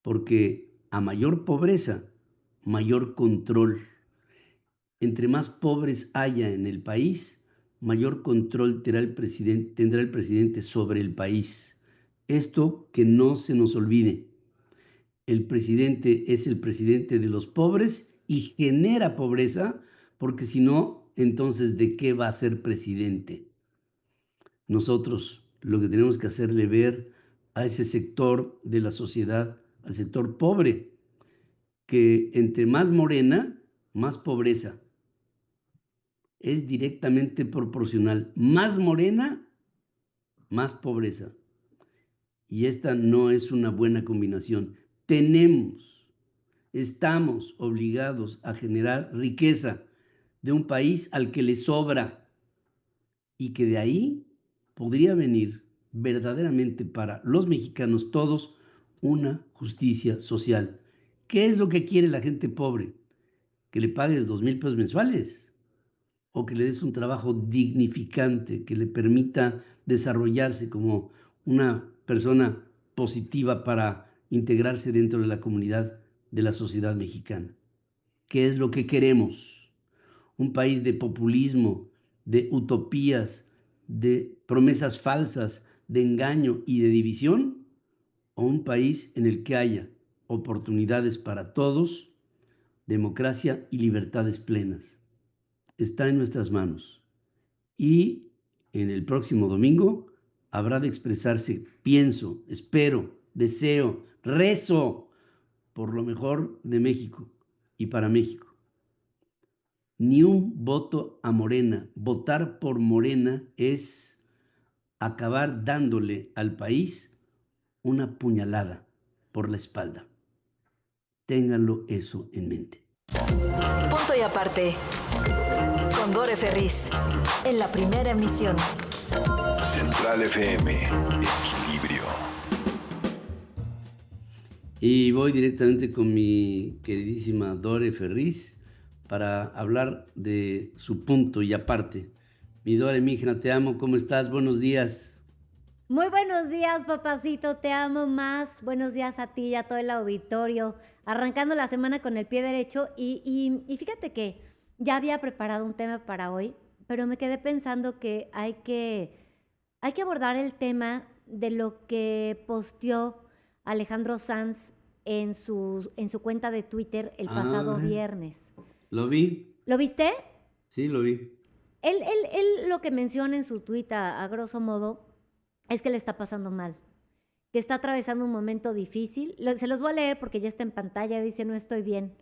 porque a mayor pobreza, mayor control. Entre más pobres haya en el país, mayor control tendrá el presidente sobre el país. Esto que no se nos olvide. El presidente es el presidente de los pobres y genera pobreza, porque si no, entonces, ¿de qué va a ser presidente? Nosotros lo que tenemos que hacerle ver a ese sector de la sociedad, al sector pobre, que entre más Morena, más pobreza. Es directamente proporcional. Más Morena, más pobreza. Y esta no es una buena combinación. Estamos obligados a generar riqueza de un país al que le sobra, y que de ahí podría venir verdaderamente para los mexicanos todos una justicia social. ¿Qué es lo que quiere la gente pobre? ¿Que le pagues 2,000 pesos mensuales? ¿O que le des un trabajo dignificante que le permita desarrollarse como una persona positiva para integrarse dentro de la comunidad de la sociedad mexicana? ¿Qué es lo que queremos? ¿Un país de populismo, de utopías, de promesas falsas, de engaño y de división? ¿O un país en el que haya oportunidades para todos, democracia y libertades plenas? Está en nuestras manos. Y en el próximo domingo habrá de expresarse, pienso, espero, deseo, rezo por lo mejor de México y para México. Ni un voto a Morena. Votar por Morena es acabar dándole al país una puñalada por la espalda. Ténganlo eso en mente. Punto y aparte. Con Dore Ferriz. En la primera emisión. Central FM. Equilibrio. Y voy directamente con mi queridísima Dore Ferriz para hablar de su punto y aparte. Mi Dore, mi hija, te amo. ¿Cómo estás? Buenos días. Muy buenos días, papacito, te amo más. Buenos días a ti y a todo el auditorio. Arrancando la semana con el pie derecho y fíjate que ya había preparado un tema para hoy, pero me quedé pensando que hay que abordar el tema de lo que posteó Alejandro Sanz en su cuenta de Twitter el pasado viernes. Lo vi. ¿Lo viste? Sí, lo vi. Él lo que menciona en su tweet a grosso modo es que le está pasando mal, que está atravesando un momento difícil. Se los voy a leer porque ya está en pantalla, dice: no estoy bien.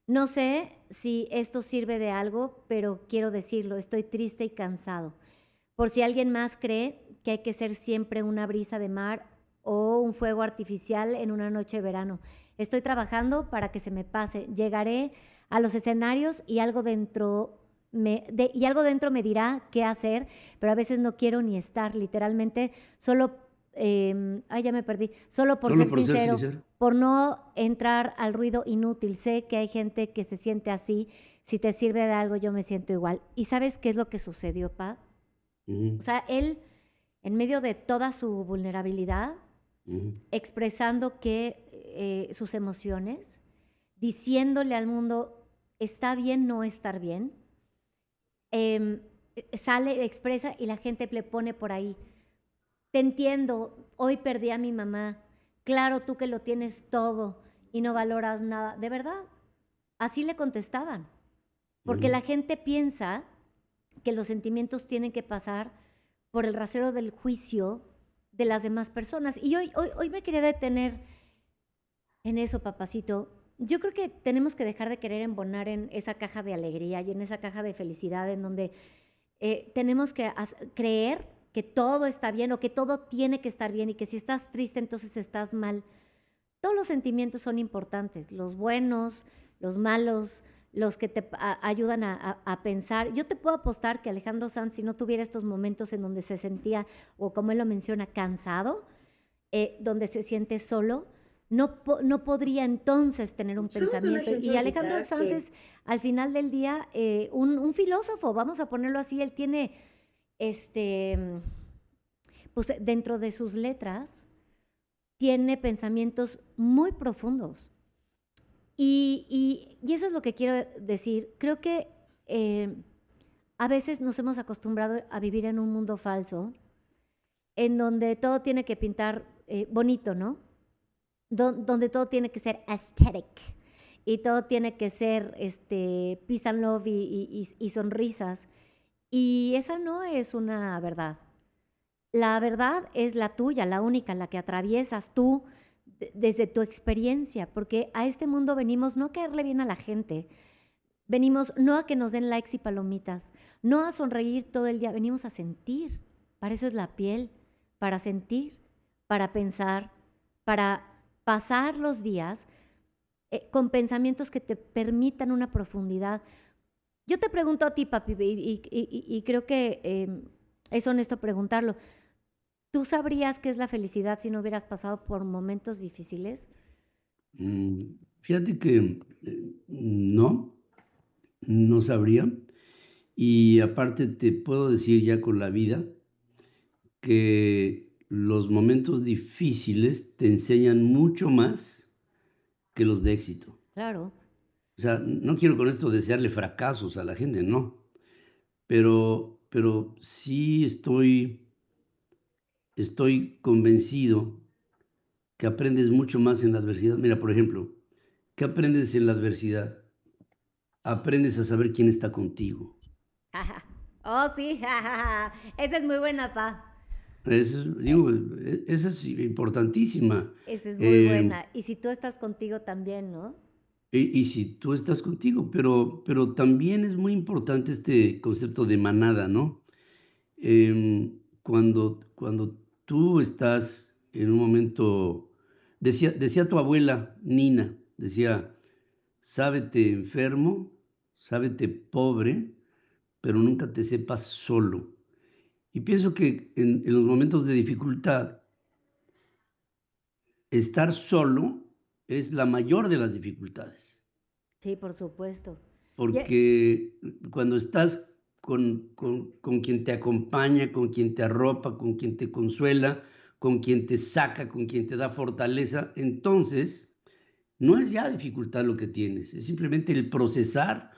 No sé si esto sirve de algo, pero quiero decirlo, estoy triste y cansado. Por si alguien más cree que hay que ser siempre una brisa de mar o un fuego artificial en una noche de verano. Estoy trabajando para que se me pase. Llegaré a los escenarios y algo dentro me dirá qué hacer, pero a veces no quiero ni estar, literalmente, solo ya me perdí, solo por ser sincero, por no entrar al ruido inútil. Sé que hay gente que se siente así. Si te sirve de algo, yo me siento igual. ¿Y sabes qué es lo que sucedió, Pa? O sea, él, en medio de toda su vulnerabilidad, expresando que sus emociones, diciéndole al mundo, está bien no estar bien, sale, expresa y la gente le pone por ahí: te entiendo, hoy perdí a mi mamá, claro, tú que lo tienes todo y no valoras nada. De verdad, así le contestaban, porque la gente piensa que los sentimientos tienen que pasar por el rasero del juicio de las demás personas. Y hoy me quería detener en eso, papacito. Yo creo que tenemos que dejar de querer embonar en esa caja de alegría y en esa caja de felicidad en donde tenemos que creer que todo está bien o que todo tiene que estar bien y que si estás triste entonces estás mal. Todos los sentimientos son importantes, los buenos, los malos, los que te ayudan a pensar. Yo te puedo apostar que Alejandro Sanz, si no tuviera estos momentos en donde se sentía, o como él lo menciona, cansado, donde se siente solo, no podría entonces tener un pensamiento. Y Alejandro Sanz es, al final del día, un filósofo, vamos a ponerlo así. Él tiene, pues dentro de sus letras, tiene pensamientos muy profundos. Y eso es lo que quiero decir. Creo que a veces nos hemos acostumbrado a vivir en un mundo falso, en donde todo tiene que pintar bonito, ¿no? Donde todo tiene que ser aesthetic y todo tiene que ser peace and love y sonrisas. Y esa no es una verdad. La verdad es la tuya, la única, la que atraviesas tú desde tu experiencia, porque a este mundo venimos no a caerle bien a la gente, venimos no a que nos den likes y palomitas, no a sonreír todo el día, venimos a sentir. Para eso es la piel, para sentir, para pensar, para pasar los días con pensamientos que te permitan una profundidad. Yo te pregunto a ti, papi, y creo que es honesto preguntarlo. ¿Tú sabrías qué es la felicidad si no hubieras pasado por momentos difíciles? Fíjate que no sabría. Y aparte te puedo decir ya con la vida que los momentos difíciles te enseñan mucho más que los de éxito. Claro. O sea, no quiero con esto desearle fracasos a la gente, no. Pero sí estoy convencido que aprendes mucho más en la adversidad. Mira, por ejemplo, ¿qué aprendes en la adversidad? Aprendes a saber quién está contigo. Oh, sí, esa es muy buena, pa. Esa es importantísima. Esa es muy buena. Y si tú estás contigo también, ¿no? Y si tú estás contigo, pero también es muy importante este concepto de manada, ¿no? Cuando tú estás en un momento, decía tu abuela Nina, decía, sábete enfermo, sábete pobre, pero nunca te sepas solo. Y pienso que en los momentos de dificultad, estar solo es la mayor de las dificultades. Sí, por supuesto. Porque cuando estás con quien te acompaña, con quien te arropa, con quien te consuela, con quien te saca, con quien te da fortaleza, entonces no es ya dificultad lo que tienes, es simplemente el procesar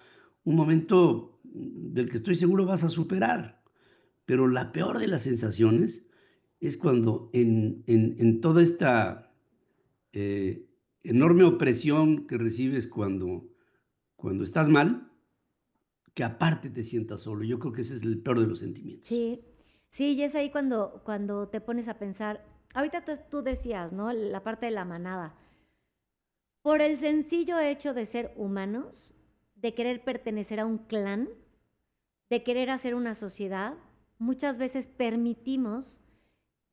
un momento del que estoy seguro vas a superar. Pero la peor de las sensaciones es cuando en toda esta enorme opresión que recibes cuando estás mal, que aparte te sientas solo. Yo creo que ese es el peor de los sentimientos. Sí, sí, y es ahí cuando te pones a pensar, ahorita tú decías, ¿no? La parte de la manada. Por el sencillo hecho de ser humanos, de querer pertenecer a un clan, de querer hacer una sociedad, muchas veces permitimos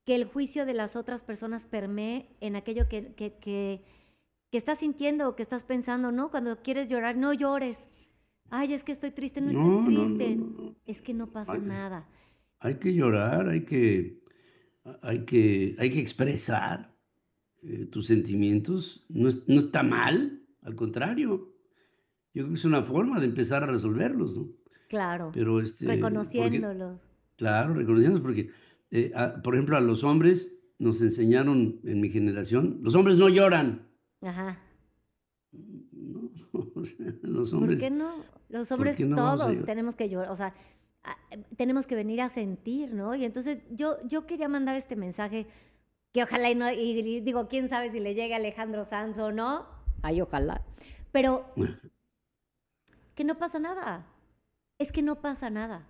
que el juicio de las otras personas permee en aquello que estás sintiendo o que estás pensando, ¿no? Cuando quieres llorar, no llores. Ay, es que estoy triste, no estés triste. No. Es que no pasa nada. Hay que llorar, hay que expresar tus sentimientos. No está mal, al contrario. Yo creo que es una forma de empezar a resolverlos, ¿no? Claro, pero reconociéndolos. Claro, reconociéndolos porque, por ejemplo, a los hombres nos enseñaron en mi generación, los hombres no lloran. Ajá. No, los hombres, ¿por qué no? Los hombres no todos tenemos que llorar, o sea, tenemos que venir a sentir, ¿no? Y entonces yo quería mandar este mensaje que ojalá y digo, quién sabe si le llegue a Alejandro Sanz o no. Ay, ojalá. Pero que no pasa nada. Es que no pasa nada.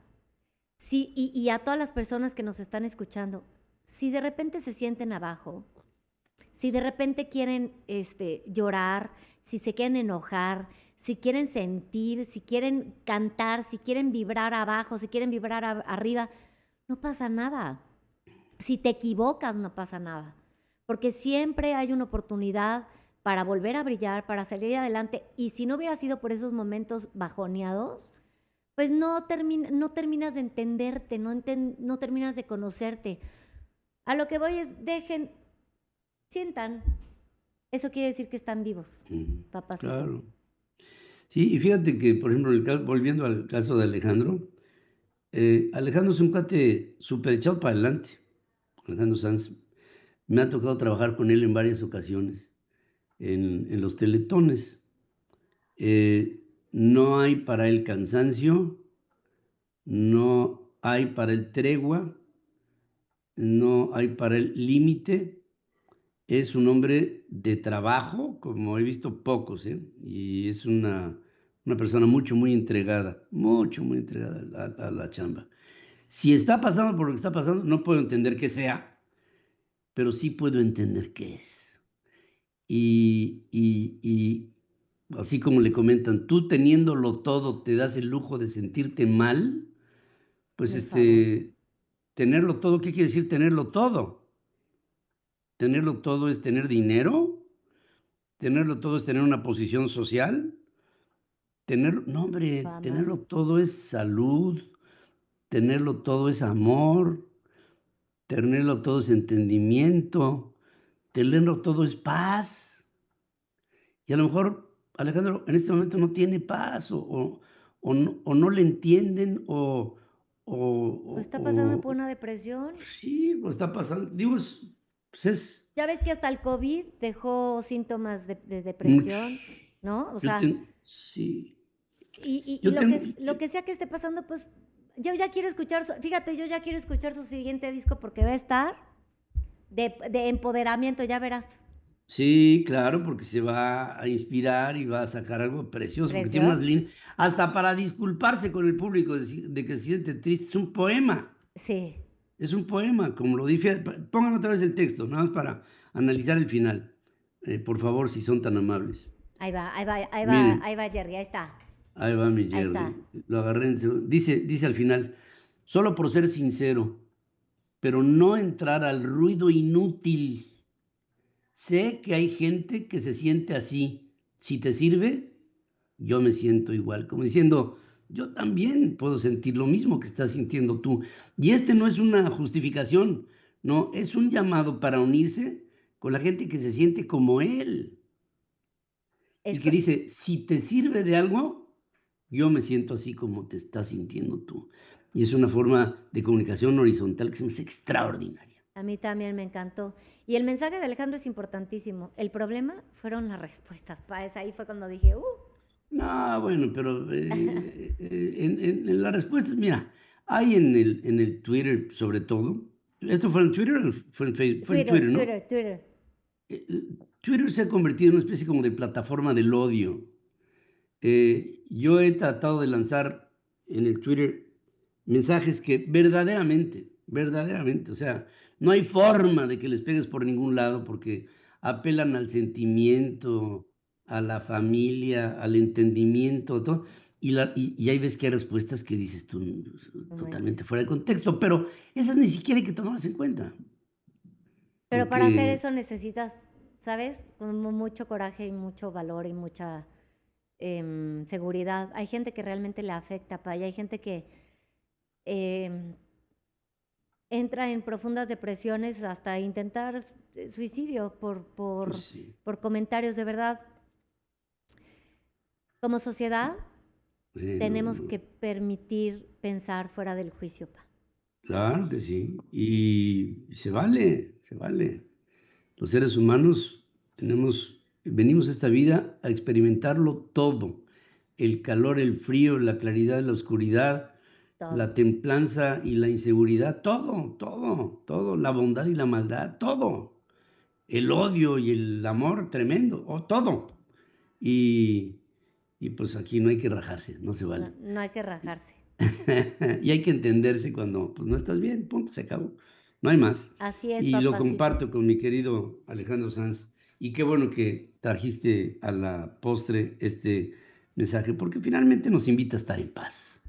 Sí, y a todas las personas que nos están escuchando, si de repente se sienten abajo, si de repente quieren llorar, si se quieren enojar, si quieren sentir, si quieren cantar, si quieren vibrar abajo, si quieren vibrar arriba, no pasa nada. Si te equivocas, no pasa nada. Porque siempre hay una oportunidad para volver a brillar, para salir adelante. Y si no hubiera sido por esos momentos bajoneados, pues no terminas de entenderte, no terminas de conocerte. A lo que voy es, sientan. Eso quiere decir que están vivos, papacito. Claro. Sí, y fíjate que, por ejemplo, volviendo al caso de Alejandro, Alejandro es un cuate súper echado para adelante. Alejandro Sanz. Me ha tocado trabajar con él en varias ocasiones, en los teletones. No hay para él cansancio, no hay para él tregua, no hay para él límite. Es un hombre de trabajo, como he visto pocos, y es una persona muy entregada a la chamba. Si está pasando por lo que está pasando, no puedo entender qué sea, pero sí puedo entender qué es. Y así como le comentan, tú teniéndolo todo, te das el lujo de sentirte mal, pues tenerlo todo, ¿qué quiere decir tenerlo todo? Tenerlo todo es tener dinero, tenerlo todo es tener una posición social, tenerlo todo es salud, tenerlo todo es amor, tenerlo todo es entendimiento, tenerlo todo es paz. Y a lo mejor Alejandro en este momento no tiene paz o no le entienden o está pasando por una depresión. Sí, o está pasando, digo, ya ves que hasta el COVID dejó síntomas de depresión, ¿no? O sea, sí. Y lo que sea que esté pasando, pues yo ya quiero escuchar, yo ya quiero escuchar su siguiente disco porque va a estar de empoderamiento, ya verás. Sí, claro, porque se va a inspirar y va a sacar algo precioso. Porque tiene unas líneas, hasta para disculparse con el público de que se siente triste, es un poema. Sí. Es un poema, como lo dije. Pongan otra vez el texto, nada más para analizar el final. Por favor, si son tan amables. Ahí va, Jerry, ahí está. Ahí va mi Jerry. Lo agarré en segundo. Dice al final, solo por ser sincero, pero no entrar al ruido inútil. Sé que hay gente que se siente así. Si te sirve, yo me siento igual. Como diciendo, yo también puedo sentir lo mismo que estás sintiendo tú. Y no es una justificación, no, es un llamado para unirse con la gente que se siente como él. Y que dice, si te sirve de algo, yo me siento así como te estás sintiendo tú. Y es una forma de comunicación horizontal que se me hace extraordinaria. A mí también me encantó. Y el mensaje de Alejandro es importantísimo. El problema fueron las respuestas. Ahí fue cuando dije, No, bueno, pero en las respuestas, mira, hay en el Twitter sobre todo. ¿Esto fue en Twitter o fue en Facebook? Fue en Twitter, ¿no? Twitter. Twitter se ha convertido en una especie como de plataforma del odio. Yo he tratado de lanzar en el Twitter mensajes que verdaderamente, o sea, no hay forma de que les pegues por ningún lado porque apelan al sentimiento, a la familia, al entendimiento, todo. Y ahí ves que hay respuestas que dices tú totalmente fuera de contexto, pero esas ni siquiera hay que tomarlas en cuenta. Pero para hacer eso necesitas, ¿sabes? Como mucho coraje y mucho valor y mucha seguridad. Hay gente que realmente le afecta, y hay gente que entra en profundas depresiones hasta intentar suicidio por comentarios. De verdad, como sociedad tenemos que permitir pensar fuera del juicio, Pa. Claro que sí, y se vale. Los seres humanos venimos a esta vida a experimentarlo todo, el calor, el frío, la claridad, la oscuridad, todo. La templanza y la inseguridad, todo, la bondad y la maldad, todo, el odio y el amor tremendo, todo. Y pues aquí no hay que rajarse, no se vale. No hay que rajarse. Y hay que entenderse cuando pues no estás bien, punto, se acabó. No hay más. Así es, y papacito. lo comparto con mi querido Alejandro Sanz. Y qué bueno que trajiste a la postre este mensaje, porque finalmente nos invita a estar en paz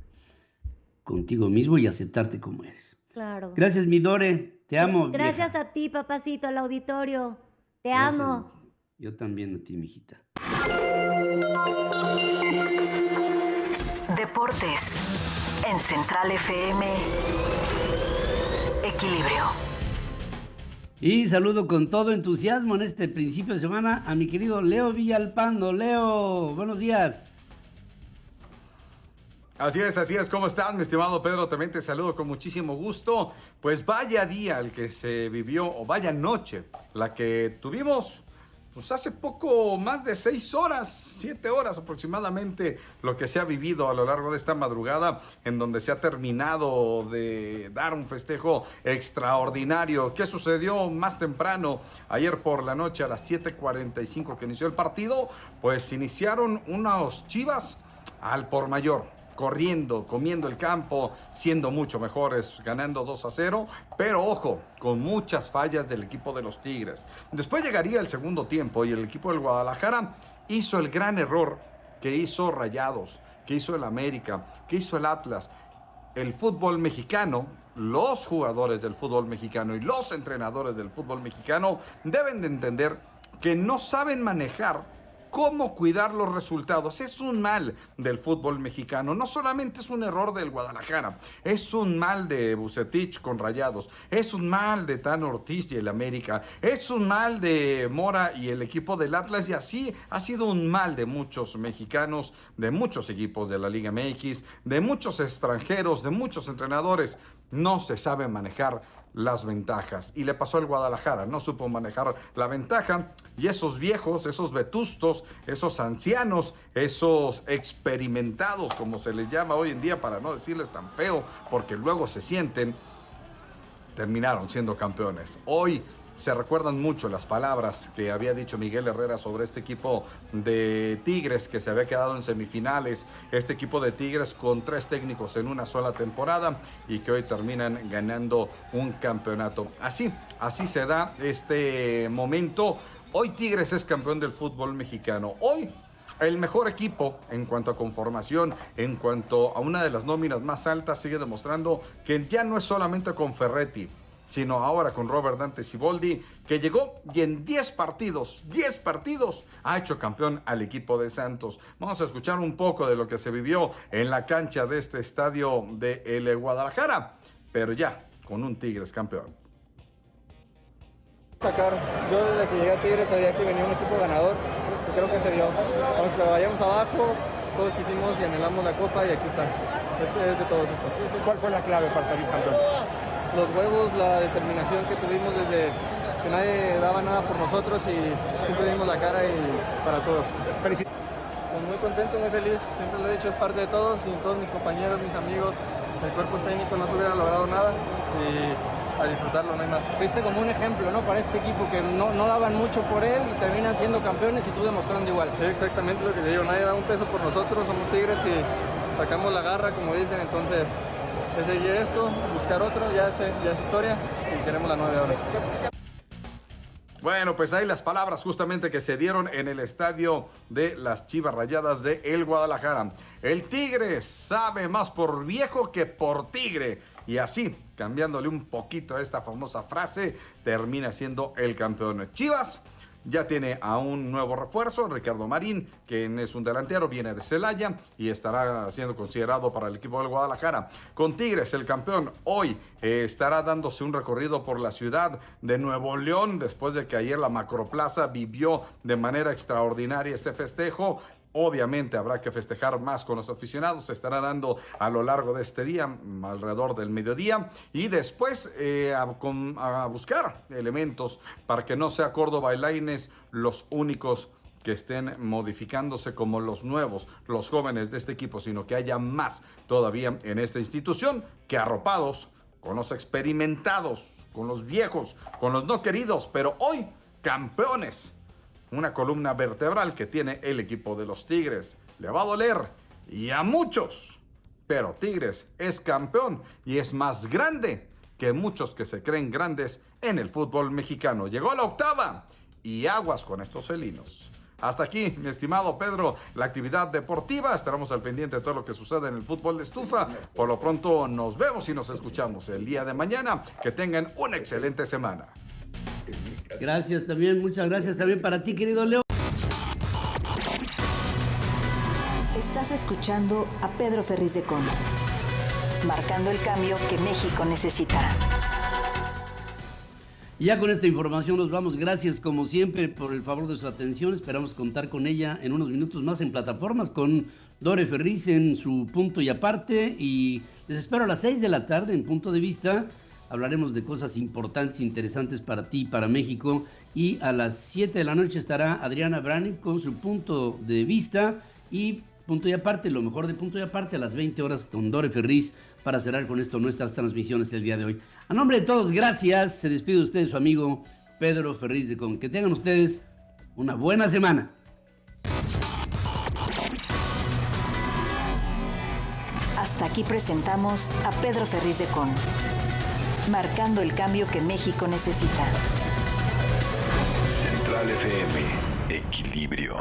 contigo mismo y aceptarte como eres. Claro. Gracias, mi Dore. Te amo. Gracias vieja. a ti, papacito, al auditorio. Te Gracias, amo. Yo también a ti, mijita. Deportes en Central FM. Equilibrio. Y saludo con todo entusiasmo en este principio de semana a mi querido Leo Villalpando. Leo, buenos días. Así es, ¿cómo estás, mi estimado Pedro? También te saludo con muchísimo gusto. Pues vaya día el que se vivió, o vaya noche, la que tuvimos pues hace poco más de 6 horas, 7 horas aproximadamente, lo que se ha vivido a lo largo de esta madrugada, en donde se ha terminado de dar un festejo extraordinario. ¿Qué sucedió más temprano? Ayer por la noche a las 7:45 que inició el partido, pues iniciaron unos Chivas al por mayor, corriendo, comiendo el campo, siendo mucho mejores, ganando 2-0, pero ojo, con muchas fallas del equipo de los Tigres. Después llegaría el segundo tiempo y el equipo del Guadalajara hizo el gran error que hizo Rayados, que hizo el América, que hizo el Atlas. El fútbol mexicano, los jugadores del fútbol mexicano y los entrenadores del fútbol mexicano deben de entender que no saben manejar cómo cuidar los resultados. Es un mal del fútbol mexicano. No solamente es un error del Guadalajara, es un mal de Vucetich con Rayados, es un mal de Tan Ortiz y el América, es un mal de Mora y el equipo del Atlas, y así ha sido un mal de muchos mexicanos, de muchos equipos de la Liga MX, de muchos extranjeros, de muchos entrenadores. No se sabe manejar las ventajas, y le pasó al Guadalajara, no supo manejar la ventaja, y esos viejos, esos vetustos, esos ancianos, esos experimentados, como se les llama hoy en día, para no decirles tan feo, porque luego se sienten, terminaron siendo campeones. Hoy se recuerdan mucho las palabras que había dicho Miguel Herrera sobre este equipo de Tigres que se había quedado en semifinales, este equipo de Tigres con 3 técnicos en una sola temporada y que hoy terminan ganando un campeonato. Así se da este momento. Hoy Tigres es campeón del fútbol mexicano. Hoy el mejor equipo en cuanto a conformación, en cuanto a una de las nóminas más altas, sigue demostrando que ya no es solamente con Ferretti, sino ahora con Robert Dante Siboldi, que llegó y en 10 partidos ha hecho campeón al equipo de Santos. Vamos a escuchar un poco de lo que se vivió en la cancha de este estadio de el Guadalajara, pero ya con un Tigres campeón. Yo desde que llegué a Tigres sabía que venía un equipo ganador, que creo que se dio. Aunque vayamos abajo, todos quisimos y anhelamos la copa y aquí está. Es de todos esto. ¿Cuál fue la clave para salir campeón? Los huevos, la determinación que tuvimos desde que nadie daba nada por nosotros y siempre dimos la cara y para todos. Pues muy contento, muy feliz, siempre lo he dicho, es parte de todos, sin todos mis compañeros, mis amigos, el cuerpo técnico no se hubiera logrado nada y a disfrutarlo, no hay más. Fuiste como un ejemplo, ¿no? Para este equipo que no daban mucho por él y terminan siendo campeones y tú demostrando igual. Sí, exactamente lo que te digo, nadie da un peso por nosotros, somos Tigres y sacamos la garra, como dicen, entonces es seguir esto, buscar otro, ya es historia y queremos la 9 ahora. Bueno, pues ahí las palabras justamente que se dieron en el estadio de las Chivas Rayadas de El Guadalajara. El Tigre sabe más por viejo que por tigre. Y así, cambiándole un poquito a esta famosa frase, termina siendo el campeón. Chivas ya tiene a un nuevo refuerzo, Ricardo Marín, quien es un delantero, viene de Celaya y estará siendo considerado para el equipo del Guadalajara. Con Tigres, el campeón, hoy estará dándose un recorrido por la ciudad de Nuevo León, después de que ayer la Macroplaza vivió de manera extraordinaria este festejo. Obviamente habrá que festejar más con los aficionados, se estará dando a lo largo de este día, alrededor del mediodía, y después a buscar elementos para que no sea Córdoba y Lainez los únicos que estén modificándose como los nuevos, los jóvenes de este equipo, sino que haya más todavía en esta institución que arropados con los experimentados, con los viejos, con los no queridos, pero hoy campeones. Una columna vertebral que tiene el equipo de los Tigres. Le va a doler y a muchos, pero Tigres es campeón y es más grande que muchos que se creen grandes en el fútbol mexicano. Llegó a la octava y aguas con estos felinos. Hasta aquí, mi estimado Pedro, la actividad deportiva. Estaremos al pendiente de todo lo que sucede en el fútbol de estufa. Por lo pronto nos vemos y nos escuchamos el día de mañana. Que tengan una excelente semana. Gracias también, muchas gracias también para ti, querido Leo. Estás escuchando a Pedro Ferriz de Con, marcando el cambio que México necesita. Y ya con esta información nos vamos. Gracias como siempre por el favor de su atención. Esperamos contar con ella en unos minutos más en plataformas con Dore Ferriz en su Punto y Aparte. Y les espero a las 6 de la tarde en Punto de Vista. Hablaremos de cosas importantes e interesantes para ti y para México. Y a las 7 de la noche estará Adriana Branik con su Punto de Vista. Y Punto y Aparte, lo mejor de Punto y Aparte, a las 20 horas con Dore Ferriz, para cerrar con esto nuestras transmisiones el día de hoy. A nombre de todos, gracias. Se despide de ustedes su amigo Pedro Ferriz de Con. Que tengan ustedes una buena semana. Hasta aquí presentamos a Pedro Ferriz de Con, marcando el cambio que México necesita. Central FM, equilibrio.